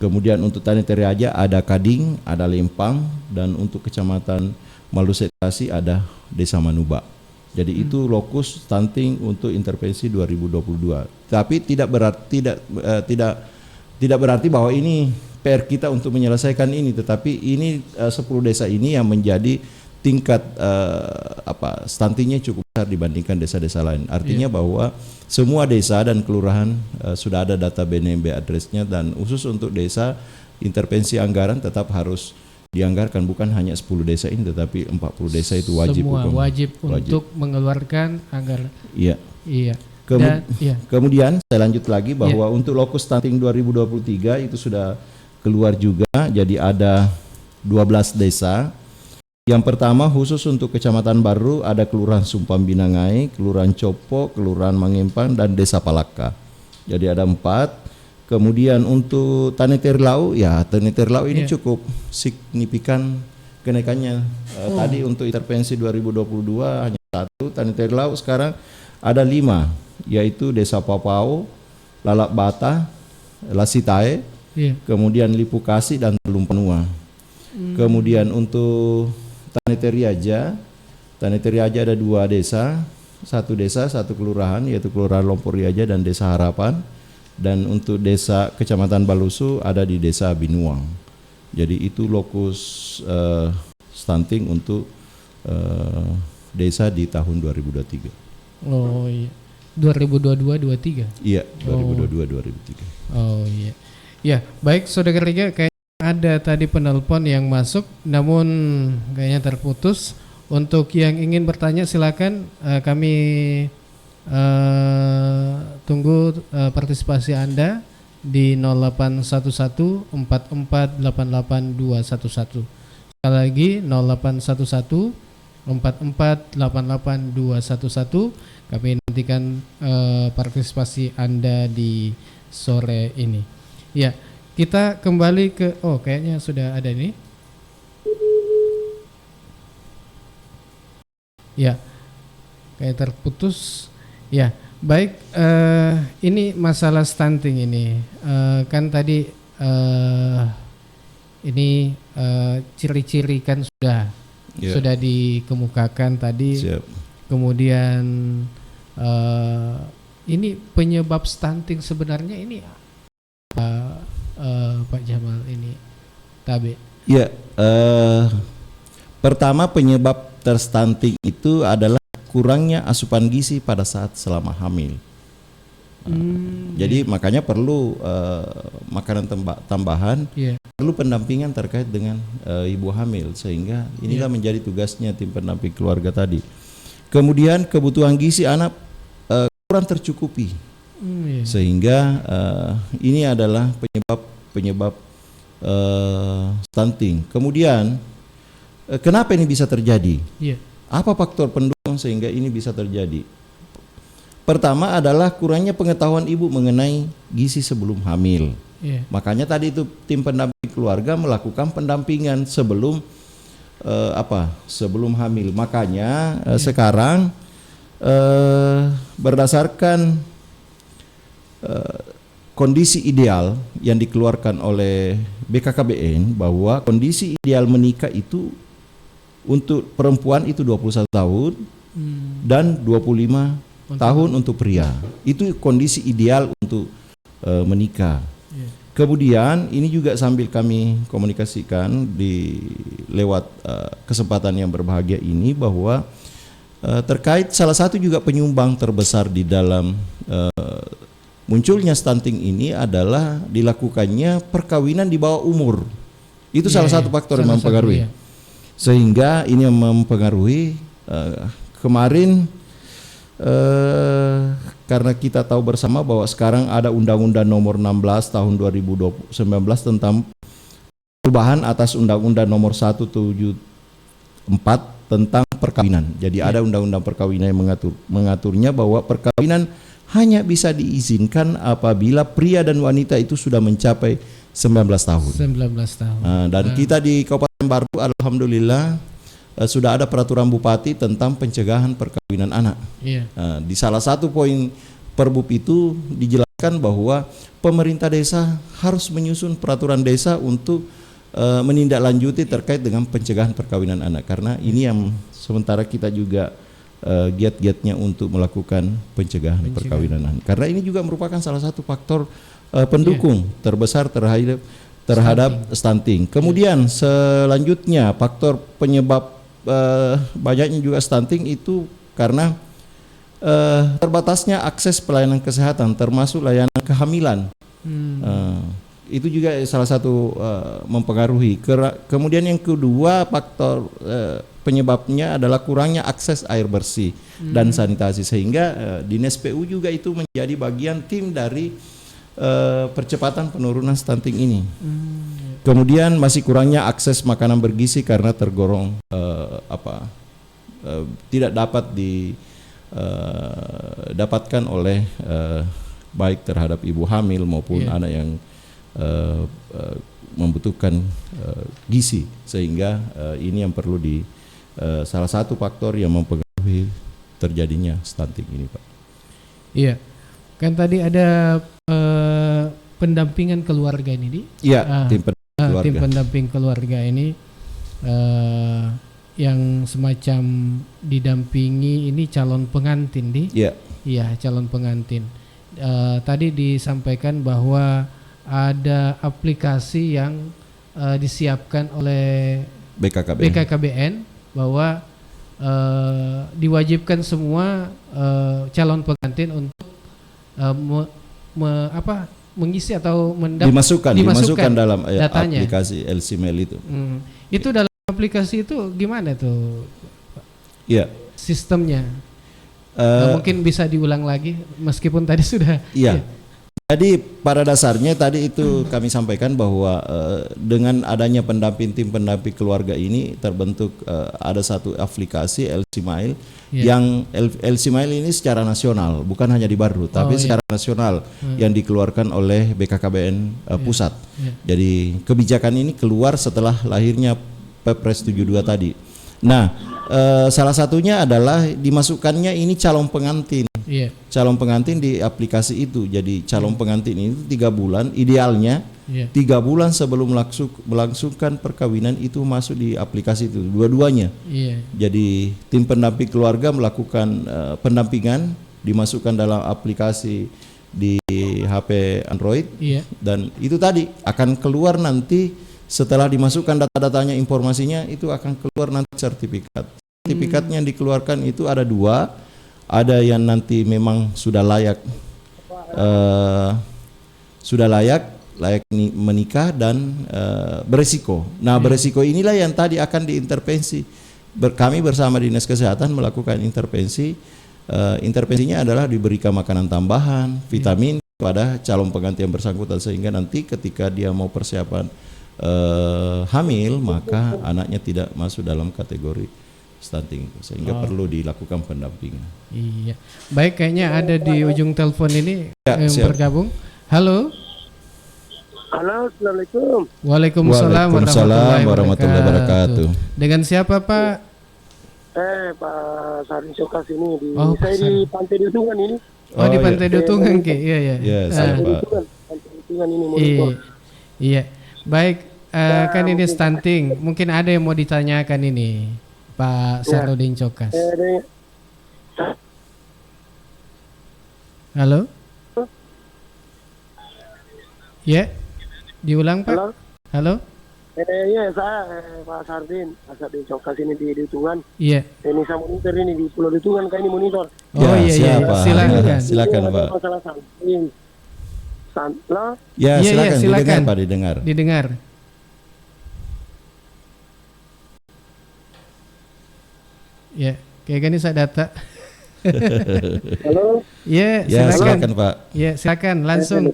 Kemudian untuk Tani Teriaja ada Kading, ada Lempang, dan untuk Kecamatan Malusetasi ada Desa Manuba. Jadi itu lokus stunting untuk intervensi 2022. Tapi tidak berarti tidak Tidak berarti bahwa ini PR kita untuk menyelesaikan ini, tetapi ini 10 desa ini yang menjadi tingkat stuntingnya cukup besar dibandingkan desa-desa lain. Artinya bahwa semua desa dan kelurahan sudah ada data BNMB address-nya, dan khusus untuk desa intervensi anggaran tetap harus dianggarkan, bukan hanya 10 desa ini tetapi 40 desa itu wajib. Semua wajib untuk mengeluarkan anggaran. Iya. Iya. Kemudian saya lanjut lagi bahwa untuk lokus stunting 2023 itu sudah keluar juga, jadi ada 12 desa. Yang pertama khusus untuk Kecamatan Baru ada Kelurahan Sumpang Binangai, Kelurahan Copo, Kelurahan Mangempang, dan Desa Palaka. Jadi ada 4. Kemudian untuk Tanetirlau, Tanetirlau ini cukup signifikan kenaikannya. Tadi untuk intervensi 2022 hanya 1, Tanetirlau sekarang ada 5, yaitu Desa Papau, Lalak Bata, Lasitae, kemudian Lipukasi, dan Telung Penua. Kemudian untuk Tanetiriaja ada 2 desa, 1 desa 1 kelurahan, yaitu Kelurahan Lompor Riaja dan Desa Harapan. Dan untuk desa Kecamatan Balusu ada di Desa Binuang. Jadi itu lokus stunting untuk desa di tahun 2023. Oh iya. 2022-23. Iya, 2022-2023. Oh iya. Ya, baik Saudara Riga, kayak ada tadi penelpon yang masuk namun kayaknya terputus. Untuk yang ingin bertanya silakan, kami tunggu partisipasi Anda di 0811 4488 211. Sekali lagi 0811 4488 211. Kami nantikan partisipasi Anda di sore ini. Ya, kita kembali ke kayaknya sudah ada nih. Ya, kayak terputus. Ya, baik. Ini masalah stunting ini kan tadi ini ciri-ciri kan sudah dikemukakan tadi. Siap. Kemudian ini penyebab stunting sebenarnya ini Pak Jamal ini Tabe. Ya, pertama penyebab terstunting itu adalah kurangnya asupan gizi pada saat selama hamil. Jadi makanya perlu makanan tambahan, perlu pendampingan terkait dengan ibu hamil, sehingga inilah menjadi tugasnya tim pendamping keluarga tadi. Kemudian kebutuhan gizi anak kurang tercukupi, sehingga ini adalah penyebab stunting. Kemudian kenapa ini bisa terjadi? Apa faktor pendukung sehingga ini bisa terjadi? Pertama adalah kurangnya pengetahuan ibu mengenai gizi sebelum hamil. Makanya tadi itu tim pendamping keluarga melakukan pendampingan sebelum sebelum hamil. Makanya sekarang berdasarkan kondisi ideal yang dikeluarkan oleh BKKBN, bahwa kondisi ideal menikah itu untuk perempuan itu 21 tahun dan 25 tahun untuk pria. Itu kondisi ideal untuk menikah. Kemudian ini juga sambil kami komunikasikan lewat kesempatan yang berbahagia ini, bahwa terkait salah satu juga penyumbang terbesar di dalam munculnya stunting ini adalah dilakukannya perkawinan di bawah umur. Itu salah satu faktor yang mempengaruhi. Sehingga ini mempengaruhi kemarin karena kita tahu bersama bahwa sekarang ada Undang-Undang Nomor 16 Tahun 2019 tentang perubahan atas Undang-Undang Nomor 174 tentang perkawinan. Jadi ada Undang-Undang perkawinan yang mengaturnya bahwa perkawinan hanya bisa diizinkan apabila pria dan wanita itu sudah mencapai 19 tahun. 19 tahun. Dan kita di Kabupaten Baru alhamdulillah sudah ada peraturan bupati tentang pencegahan perkawinan anak. Di salah satu poin Perbup itu dijelaskan bahwa pemerintah desa harus menyusun peraturan desa untuk menindaklanjuti terkait dengan pencegahan perkawinan anak, karena ini yang sementara kita juga giat-giatnya untuk melakukan pencegahan perkawinan anak, karena ini juga merupakan salah satu faktor pendukung terbesar terhadap stunting. Kemudian selanjutnya faktor penyebab banyaknya juga stunting itu karena terbatasnya akses pelayanan kesehatan termasuk layanan kehamilan. Itu juga salah satu mempengaruhi. Kemudian yang kedua faktor penyebabnya adalah kurangnya akses air bersih dan sanitasi, sehingga Dinas PU juga itu menjadi bagian tim dari percepatan penurunan stunting ini. Kemudian masih kurangnya akses makanan bergizi karena tergolong tidak dapat didapatkan oleh baik terhadap ibu hamil maupun anak yang membutuhkan gizi, sehingga ini yang perlu salah satu faktor yang mempengaruhi terjadinya stunting ini, Pak. Iya, kan tadi ada pendampingan keluarga ini, Di? Iya, tim pendamping keluarga ini yang semacam didampingi ini calon pengantin, Di? Iya. Iya, calon pengantin. Tadi disampaikan bahwa ada aplikasi yang disiapkan oleh BKKBN bahwa diwajibkan semua calon pengantin untuk mengisi atau dimasukkan dalam datanya. Aplikasi LCMail itu. Itu dalam aplikasi itu gimana tuh? Iya. Sistemnya mungkin bisa diulang lagi meskipun tadi sudah. Iya. Jadi pada dasarnya tadi itu kami sampaikan bahwa dengan adanya tim pendamping keluarga ini terbentuk ada satu aplikasi LCMail yang LCMail ini secara nasional, bukan hanya di Baru tapi secara nasional yang dikeluarkan oleh BKKBN pusat. Jadi kebijakan ini keluar setelah lahirnya Perpres 72 tadi. Nah, salah satunya adalah dimasukkannya ini calon pengantin. Calon pengantin di aplikasi itu. Jadi calon pengantin ini 3 bulan idealnya 3 bulan sebelum melangsungkan perkawinan itu masuk di aplikasi itu dua-duanya. Jadi tim pendamping keluarga melakukan pendampingan, dimasukkan dalam aplikasi di HP Android dan itu tadi akan keluar nanti setelah dimasukkan data-datanya, informasinya itu akan keluar nanti sertifikat. Sertifikatnya yang dikeluarkan itu ada 2. Ada yang nanti memang sudah layak menikah dan beresiko. Nah, beresiko inilah yang tadi akan diintervensi. Kami bersama Dinas Kesehatan melakukan intervensi. Intervensinya adalah diberikan makanan tambahan, vitamin pada calon pengantin yang bersangkutan, sehingga nanti ketika dia mau persiapan hamil, maka anaknya tidak masuk dalam kategori stunting itu, sehingga perlu dilakukan pendampingan. Iya, baik, kayaknya ada di ujung telepon ini yang bergabung. Halo. Halo, assalamualaikum. Waalaikumsalam warahmatullahi wabarakatuh. Dengan siapa, Pak? Pak Sarin Sokas ini saya di Pantai Dutungan ini. Di Pantai Dutungan, Ki. Iya. Saya Pantai Dutungan ini monitor. Iya. Baik, kan ini stunting. Mungkin ada yang mau ditanyakan ini, Pak Sarudin Cokas. Halo? Ya, diulang, Pak. Halo? Iya, saya Pak Sarudin Cokas ini di Dutungan. Iya. Ini saya monitor ini di Pulau Dutungan, kan ini monitor. Silakan, Pak. Masalah stunting. Silakan Pak, didengar. Ya, kayak gini saya data. Halo. Silakan Pak. Ya, silakan langsung.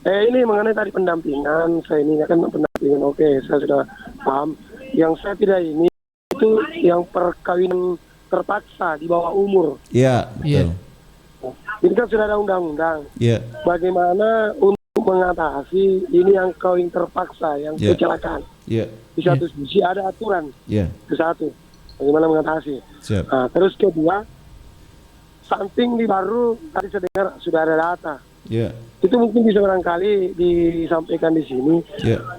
Ini mengenai tadi pendampingan, saya ini kan pendampingan, oke, saya sudah paham. Yang saya tidak ini itu yang perkawinan terpaksa di bawah umur. Iya, betul. Ini kan sudah ada undang-undang. Bagaimana untuk mengatasi ini yang kawin terpaksa, yang kecelakaan? Di satu sisi ada aturan. Itu satu. Bagaimana mengatasi? Nah, terus kedua, stunting di Baru tadi saya dengar sudah ada data. Itu mungkin bisa barangkali disampaikan di sini.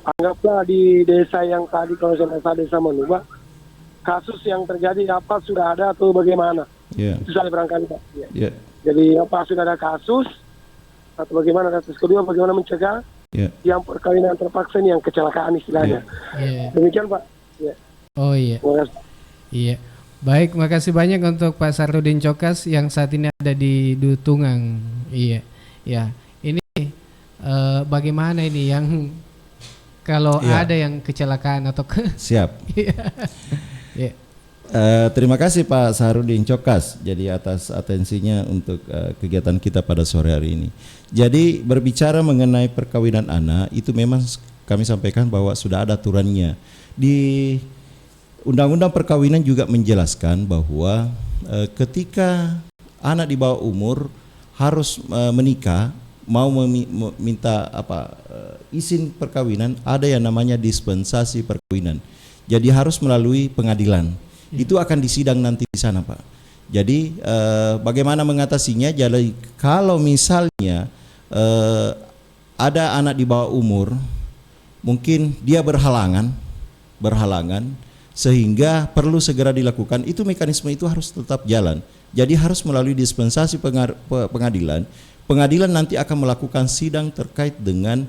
Anggaplah di desa yang tadi, kalau saya desa Manuba, kasus yang terjadi apa sudah ada atau bagaimana? Itu saya barangkali Pak. Jadi apa sudah ada kasus atau bagaimana, dan terus kedua bagaimana mencegah yang perkawinan terpaksa ini, yang kecelakaan istilahnya. Demikian Pak. Oh iya. Iya. Baik, makasih banyak untuk Pak Sarudin Cokas yang saat ini ada di Dutungang. Iya. Ya. Ini bagaimana ini yang kalau ada yang kecelakaan atau Siap. Terima kasih Pak Sarudin Cokas jadi atas atensinya untuk kegiatan kita pada sore hari ini. Jadi berbicara mengenai perkawinan anak itu memang kami sampaikan bahwa sudah ada aturannya. Di Undang-Undang Perkawinan juga menjelaskan bahwa ketika anak di bawah umur harus menikah, mau meminta izin perkawinan, ada yang namanya dispensasi perkawinan. Jadi harus melalui pengadilan. Itu akan disidang nanti di sana Pak. Jadi bagaimana mengatasinya? Jadi kalau misalnya ada anak di bawah umur, mungkin dia berhalangan, sehingga perlu segera dilakukan. Itu mekanisme itu harus tetap jalan. Jadi harus melalui dispensasi pengadilan. Pengadilan nanti akan melakukan sidang terkait dengan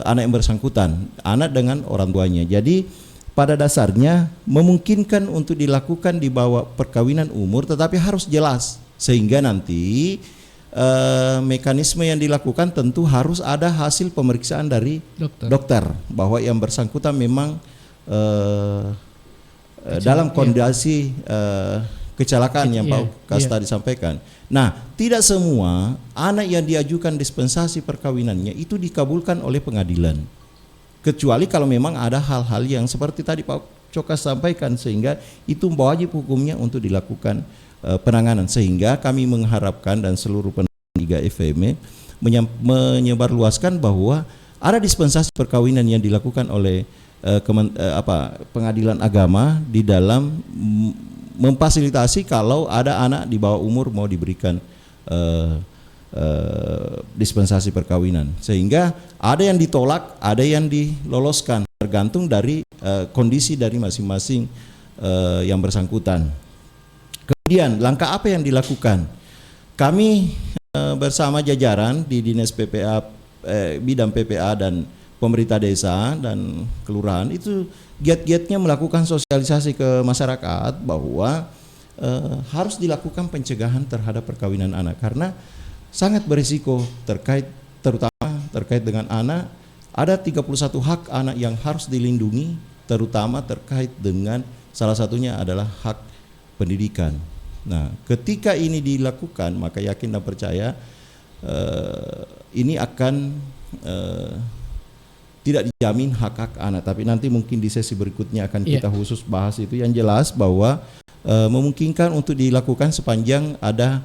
anak yang bersangkutan, anak dengan orang tuanya. Jadi pada dasarnya memungkinkan untuk dilakukan di bawah perkawinan umur, tetapi harus jelas sehingga nanti mekanisme yang dilakukan tentu harus ada hasil pemeriksaan dari dokter bahwa yang bersangkutan memang dalam kondisi kecelakaan yang Pak Kasta disampaikan. Nah, tidak semua anak yang diajukan dispensasi perkawinannya itu dikabulkan oleh pengadilan. Kecuali kalau memang ada hal-hal yang seperti tadi Pak Cokas sampaikan, sehingga itu wajib hukumnya untuk dilakukan penanganan. Sehingga kami mengharapkan dan seluruh pendengar 3 FM menyebarluaskan bahwa ada dispensasi perkawinan yang dilakukan oleh pengadilan agama di dalam memfasilitasi kalau ada anak di bawah umur mau diberikan dispensasi perkawinan, sehingga ada yang ditolak, ada yang diloloskan tergantung dari kondisi dari masing-masing yang bersangkutan. Kemudian langkah apa yang dilakukan? Kami bersama jajaran di Dinas PPA, bidang PPA dan pemerintah desa dan kelurahan itu giat-giatnya melakukan sosialisasi ke masyarakat bahwa harus dilakukan pencegahan terhadap perkawinan anak, karena sangat berisiko terutama terkait dengan anak. Ada 31 hak anak yang harus dilindungi, terutama terkait dengan salah satunya adalah hak pendidikan. Nah, ketika ini dilakukan, maka yakin dan percaya ini akan tidak dijamin hak-hak anak. Tapi nanti mungkin di sesi berikutnya akan kita khusus bahas itu. Yang jelas bahwa memungkinkan untuk dilakukan sepanjang ada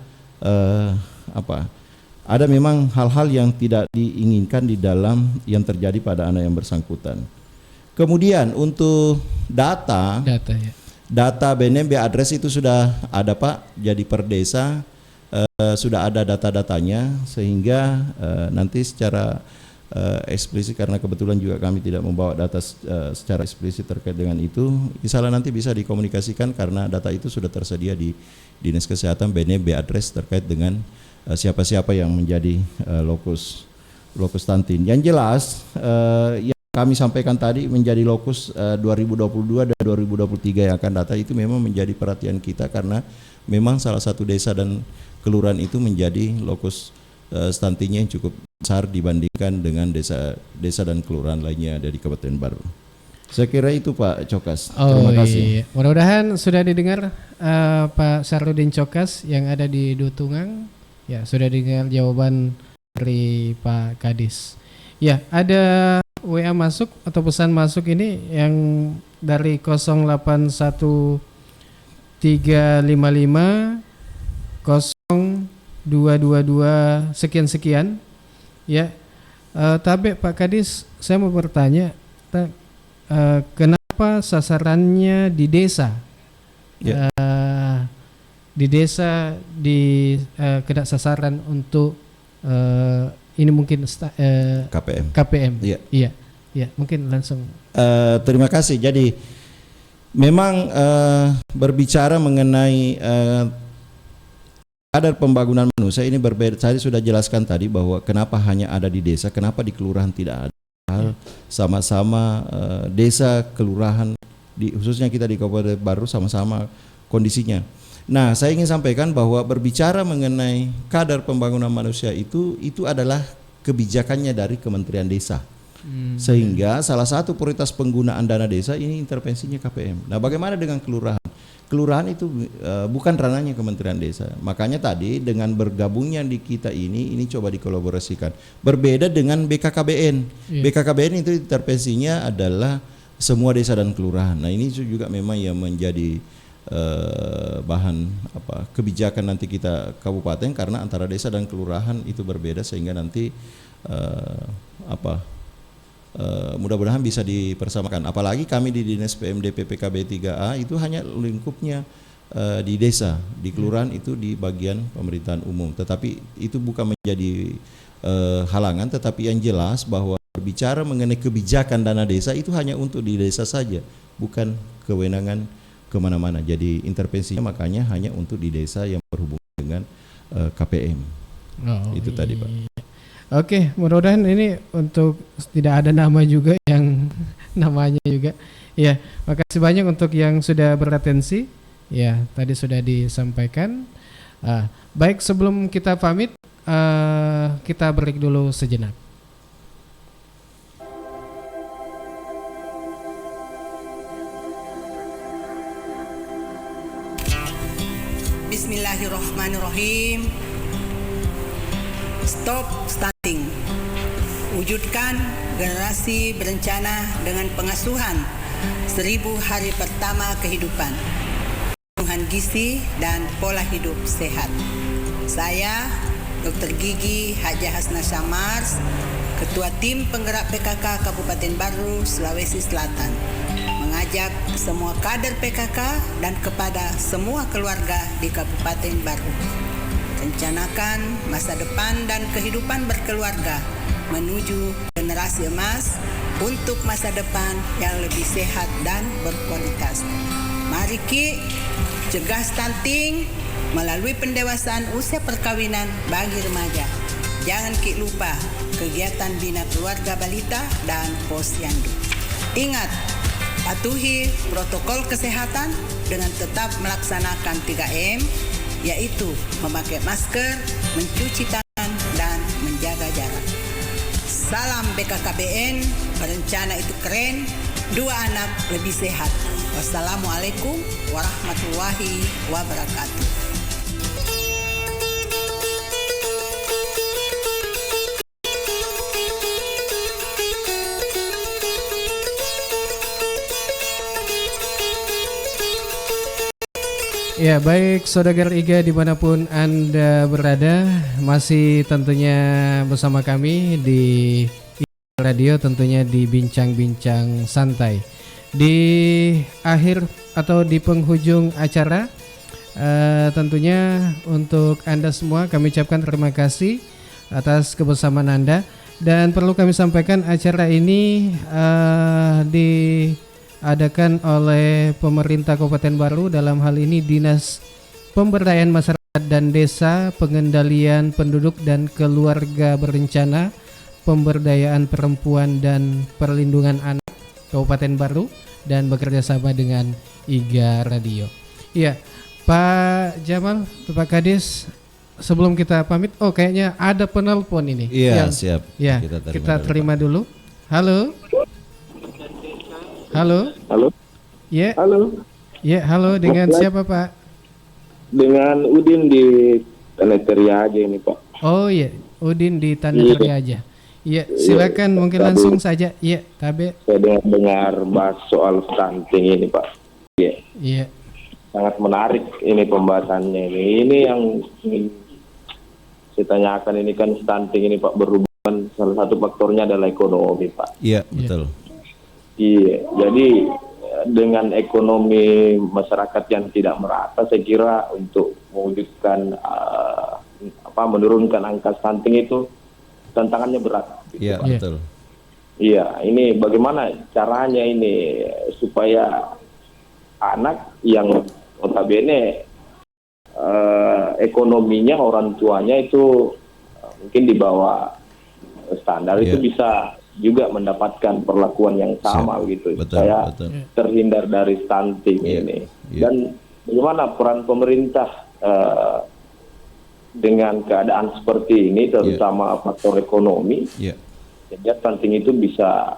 ada memang hal-hal yang tidak diinginkan di dalam yang terjadi pada anak yang bersangkutan. Kemudian untuk data BNM address itu sudah ada Pak, jadi per desa sudah ada data-datanya, sehingga nanti secara eksplisit, karena kebetulan juga kami tidak membawa data secara eksplisit terkait dengan itu, misalnya nanti bisa dikomunikasikan karena data itu sudah tersedia di Dinas Kesehatan BNM address terkait dengan siapa-siapa yang menjadi lokus stunting. Yang jelas yang kami sampaikan tadi menjadi lokus 2022 dan 2023 yang akan datang itu memang menjadi perhatian kita, karena memang salah satu desa dan kelurahan itu menjadi lokus stuntingnya yang cukup besar dibandingkan dengan desa dan kelurahan lainnya ada di Kabupaten Baru. Saya kira itu Pak Cokas. Terima kasih. Iya. Mudah-mudahan sudah didengar Pak Sarudin Cokas yang ada di Dutungang. Ya, sudah dengar jawaban dari Pak Kadis. Ya, ada WA masuk atau pesan masuk ini yang dari 081355 0222 sekian. Ya, tapi Pak Kadis, saya mau bertanya, kenapa sasarannya di desa? Ya. Di desa kena sasaran untuk ini mungkin KPM. Iya, mungkin langsung. Terima kasih. Jadi memang berbicara mengenai kadar pembangunan manusia manusia ini berbeda. Saya sudah jelaskan tadi bahwa kenapa hanya ada di desa, kenapa di kelurahan tidak ada. Sama-sama desa, kelurahan, khususnya kita di Kabupaten Baru sama-sama kondisinya. Nah, saya ingin sampaikan bahwa berbicara mengenai kadar pembangunan manusia itu adalah kebijakannya dari Kementerian Desa. Sehingga salah satu prioritas penggunaan dana desa ini intervensinya KPM. Nah, bagaimana dengan kelurahan? Kelurahan itu bukan ranahnya Kementerian Desa. Makanya tadi dengan bergabungnya di kita ini coba dikolaborasikan. Berbeda dengan BKKBN. BKKBN itu intervensinya adalah semua desa dan kelurahan. Nah, ini juga memang yang menjadi bahan kebijakan nanti kita kabupaten, karena antara desa dan kelurahan itu berbeda, sehingga nanti mudah-mudahan bisa dipersamakan. Apalagi kami di Dinas PMD PPKB 3A itu hanya lingkupnya di desa, di kelurahan itu di bagian pemerintahan umum. Tetapi itu bukan menjadi halangan, tetapi yang jelas bahwa berbicara mengenai kebijakan dana desa itu hanya untuk di desa saja, bukan kewenangan kemana-mana. Jadi intervensinya makanya hanya untuk di desa yang berhubungan dengan KPM. Itu tadi, Pak. Oke, mudah-mudahan ini untuk tidak ada nama juga yang namanya juga. Ya, makasih banyak untuk yang sudah beratensi. Ya, tadi sudah disampaikan. Baik, sebelum kita pamit, kita break dulu sejenak. Bismillahirrahmanirrahim. Stop stunting. Wujudkan generasi berencana dengan pengasuhan 1000 hari pertama kehidupan, pemenuhan gizi dan pola hidup sehat. Saya Dr. Gigi Haja Hasna Syamars, Ketua Tim Penggerak PKK Kabupaten Baru, Sulawesi Selatan, mengajak semua kader PKK dan kepada semua keluarga di Kabupaten Baru, rencanakan masa depan dan kehidupan berkeluarga menuju generasi emas untuk masa depan yang lebih sehat dan berkualitas. Mari Ki, cegah stunting melalui pendewasaan usia perkawinan bagi remaja. Jangan Ki lupa kegiatan bina keluarga balita dan posyandu. Ingat, patuhi protokol kesehatan dengan tetap melaksanakan 3M, yaitu memakai masker, mencuci tangan, dan menjaga jarak. Salam BKKBN, berencana itu keren, 2 anak lebih sehat. Wassalamualaikum warahmatullahi wabarakatuh. Ya, baik Saudagar IGA dimanapun Anda berada, masih tentunya bersama kami di radio, tentunya di bincang-bincang santai. Di akhir atau di penghujung acara, tentunya untuk Anda semua kami ucapkan terima kasih atas kebersamaan Anda. Dan perlu kami sampaikan, acara ini diadakan oleh pemerintah Kabupaten Baru, dalam hal ini Dinas Pemberdayaan Masyarakat dan Desa, Pengendalian Penduduk dan Keluarga Berencana, Pemberdayaan Perempuan dan Perlindungan Anak Kabupaten Baru, dan bekerja sama dengan IGA Radio. Iya, Pak Jamal, Pak Kadis, sebelum kita pamit, kayaknya ada penelpon ini. Iya, siap. Ya, kita terima dulu. Halo. Halo. Halo. Ya. Halo. Ya, halo. Dengan siapa, Pak? Dengan Udin di Tanah Teria aja ini, Pak. Oh iya, Udin di Tanah Teria aja. Iya, silakan mungkin langsung saja. Iya, Tabe. Saya dengar bahas soal stunting ini, Pak. Iya. Iya. Sangat menarik ini pembahasannya ini. Ini yang saya tanyakan ini kan, stunting ini, Pak, berhubungan, salah satu faktornya adalah ekonomi, Pak. Iya, betul. Iya, jadi dengan ekonomi masyarakat yang tidak merata, saya kira untuk mewujudkan menurunkan angka stunting itu tantangannya berat. Iya, betul. Iya, ini bagaimana caranya ini supaya anak yang notabene ekonominya orang tuanya itu mungkin di bawah standar itu bisa juga mendapatkan perlakuan yang sama gitu. Saya terhindar dari stunting ini. Dan bagaimana peran pemerintah dengan keadaan seperti ini, terutama faktor ekonomi, sehingga stunting itu bisa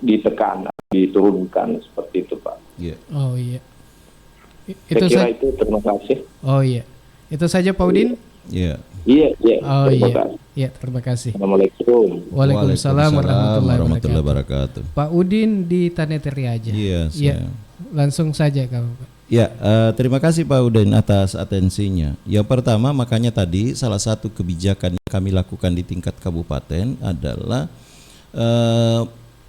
ditekan, diturunkan seperti itu, Pak. Oh iya. Saya kira itu, terima kasih. Oh iya. Itu saja Pak Udin? Iya. Oh iya. Iya, terima kasih. Assalamualaikum. Waalaikumsalam warahmatullahi wabarakatuh. Pak Udin di Taneteri aja. Iya. Langsung saja kamu, Pak. Ya, terima kasih Pak Udin atas atensinya. Yang pertama, makanya tadi salah satu kebijakan yang kami lakukan di tingkat kabupaten adalah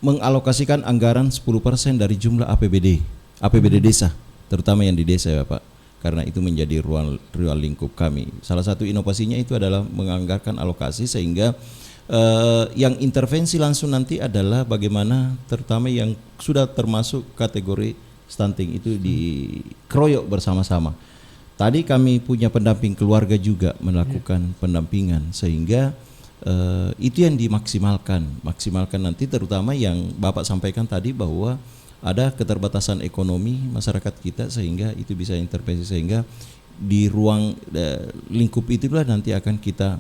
mengalokasikan anggaran 10% dari jumlah APBD desa, terutama yang di desa ya Pak. Karena itu menjadi ruang lingkup kami. Salah satu inovasinya itu adalah menganggarkan alokasi sehingga yang intervensi langsung nanti adalah bagaimana terutama yang sudah termasuk kategori stunting itu dikeroyok bersama-sama. Tadi kami punya pendamping keluarga juga melakukan pendampingan sehingga itu yang dimaksimalkan nanti terutama yang Bapak sampaikan tadi bahwa ada keterbatasan ekonomi masyarakat kita sehingga itu bisa intervensi sehingga di ruang lingkup itulah nanti akan kita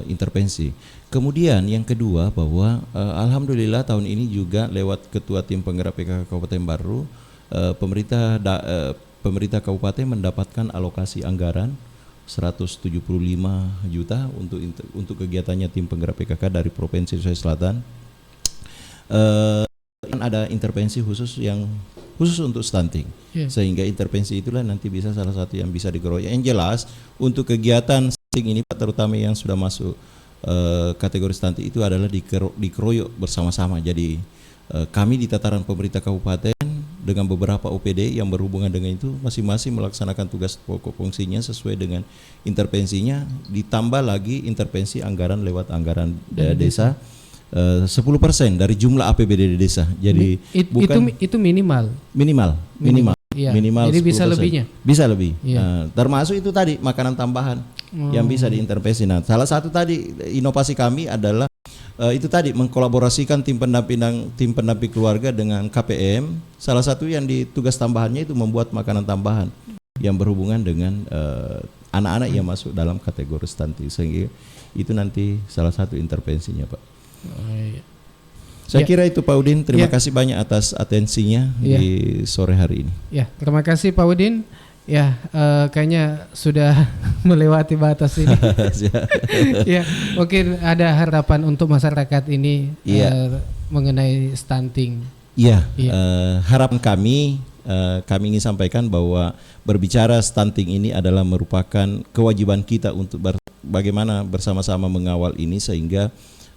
intervensi. Kemudian yang kedua bahwa alhamdulillah tahun ini juga lewat Ketua Tim Penggerak PKK Kabupaten Baru pemerintah kabupaten mendapatkan alokasi anggaran 175 juta untuk kegiatannya Tim Penggerak PKK dari Provinsi Sulawesi Selatan. Ada intervensi khusus untuk stunting, sehingga intervensi itulah nanti bisa salah satu yang bisa dikeroyok. Yang jelas untuk kegiatan stunting ini Pak, terutama yang sudah masuk kategori stunting itu adalah dikeroyok bersama-sama. Jadi kami di tataran pemerintah kabupaten dengan beberapa OPD yang berhubungan dengan itu masing-masing melaksanakan tugas pokok fungsinya sesuai dengan intervensinya, ditambah lagi intervensi anggaran lewat anggaran desa. 10% dari jumlah APBD di desa. Jadi itu minimal. Iya. Jadi 10%. Bisa lebihnya. Bisa lebih. Termasuk itu tadi makanan tambahan yang bisa diintervensi. Nah, salah satu tadi inovasi kami adalah itu tadi mengkolaborasikan tim pendamping keluarga dengan KPM. Salah satu yang tugas tambahannya itu membuat makanan tambahan yang berhubungan dengan anak-anak yang masuk dalam kategori stunting. Sehingga itu nanti salah satu intervensinya, Pak. Saya kira itu Pak Udin. Terima kasih banyak atas atensinya di sore hari ini. Ya, terima kasih Pak Udin. Ya, kayaknya sudah melewati batas ini. Ya, mungkin ada harapan untuk masyarakat ini mengenai stunting. Iya, harapan kami ingin sampaikan bahwa berbicara stunting ini adalah merupakan kewajiban kita untuk bagaimana bersama-sama mengawal ini sehingga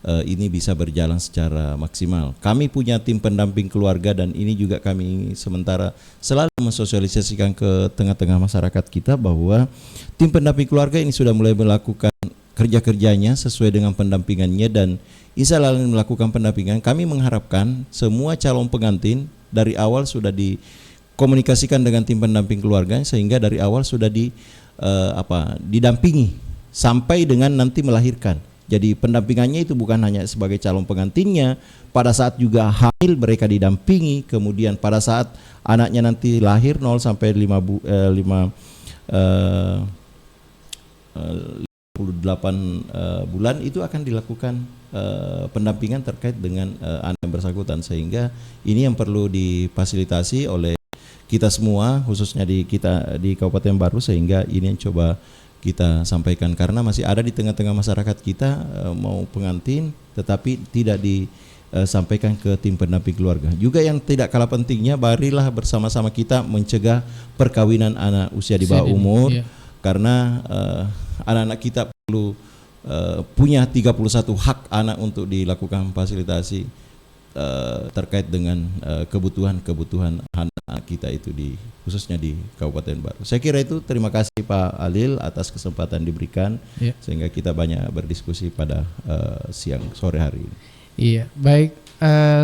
ini bisa berjalan secara maksimal. Kami punya tim pendamping keluarga dan ini juga kami sementara selalu mensosialisasikan ke tengah-tengah masyarakat kita bahwa tim pendamping keluarga ini sudah mulai melakukan kerja-kerjanya sesuai dengan pendampingannya dan insya Allah melakukan pendampingan. Kami mengharapkan semua calon pengantin dari awal sudah dikomunikasikan dengan tim pendamping keluarga sehingga dari awal sudah didampingi sampai dengan nanti melahirkan. Jadi pendampingannya itu bukan hanya sebagai calon pengantinnya, pada saat juga hamil mereka didampingi, kemudian pada saat anaknya nanti lahir 0 sampai 58 bulan itu akan dilakukan pendampingan terkait dengan anak yang bersangkutan sehingga ini yang perlu difasilitasi oleh kita semua khususnya di Kabupaten Baru sehingga ini yang coba kita sampaikan karena masih ada di tengah-tengah masyarakat kita mau pengantin tetapi tidak disampaikan ke tim pendamping keluarga. Juga yang tidak kalah pentingnya marilah bersama-sama kita mencegah perkawinan anak usia di bawah umur karena anak-anak kita perlu punya 31 hak anak untuk dilakukan fasilitasi terkait dengan kebutuhan anak kita itu khususnya di Kabupaten Baru. Saya kira itu. Terima kasih Pak Alil atas kesempatan diberikan sehingga kita banyak berdiskusi pada sore hari ini. Iya, baik.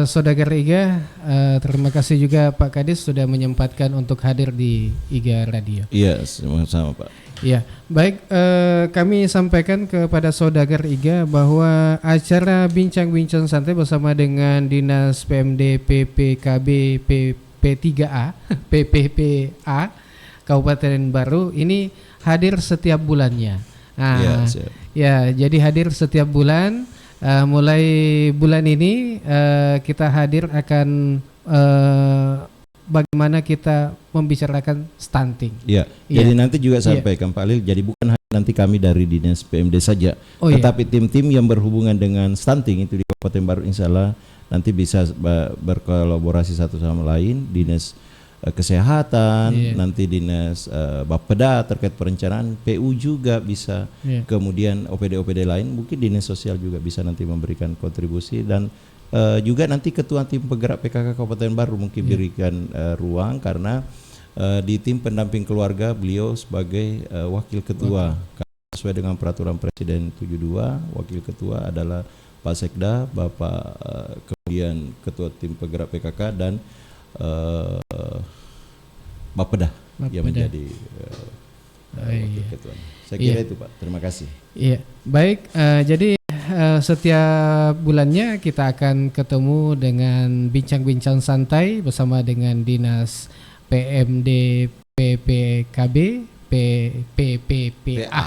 Saudagar IGA, terima kasih juga Pak Kadis sudah menyempatkan untuk hadir di IGA Radio. Iya, sama-sama Pak. Ya, baik, kami sampaikan kepada Saudagar IGA bahwa acara bincang-bincang santai bersama dengan Dinas PMD PPKB PP3A PPPA Kabupaten Baru ini hadir setiap bulannya. Nah, ya, jadi hadir setiap bulan. Mulai bulan ini kita hadir akan bagaimana kita membicarakan stunting. Ya, jadi nanti juga sampaikan Pak Lil, jadi bukan hanya nanti kami dari Dinas PMD saja, tetapi tim-tim yang berhubungan dengan stunting itu di Kabupaten Baru insya Allah nanti bisa berkolaborasi satu sama lain, Dinas Kesehatan, nanti Dinas Bapeda terkait perencanaan, PU juga bisa, kemudian OPD-OPD lain, mungkin Dinas Sosial juga bisa nanti memberikan kontribusi, dan juga nanti Ketua Tim Penggerak PKK Kabupaten Baru mungkin berikan ruang, karena di tim pendamping keluarga beliau sebagai wakil ketua, sesuai dengan peraturan Presiden 72, wakil ketua adalah Pak Sekda, Bapak kemudian Ketua Tim Penggerak PKK dan Bapeda yang menjadi wakil ketua. Saya kira itu Pak. Terima kasih. Iya, baik. Jadi setiap bulannya kita akan ketemu dengan bincang-bincang santai bersama dengan Dinas PMD PPKB PPPA.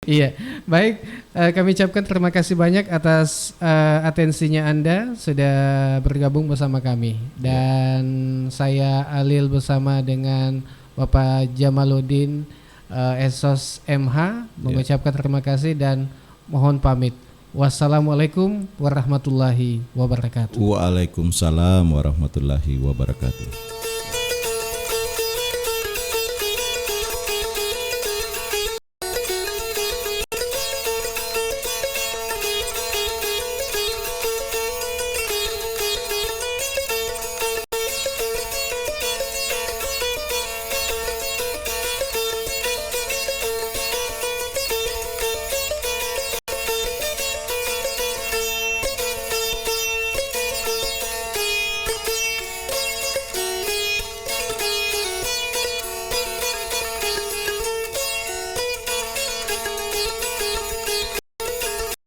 Iya, baik. Kami ucapkan terima kasih banyak atas atensinya Anda sudah bergabung bersama kami, dan saya Alil bersama dengan Bapak Jamaluddin Esos MH mengucapkan terima kasih dan mohon pamit. Wassalamualaikum warahmatullahi wabarakatuh. Waalaikumsalam warahmatullahi wabarakatuh.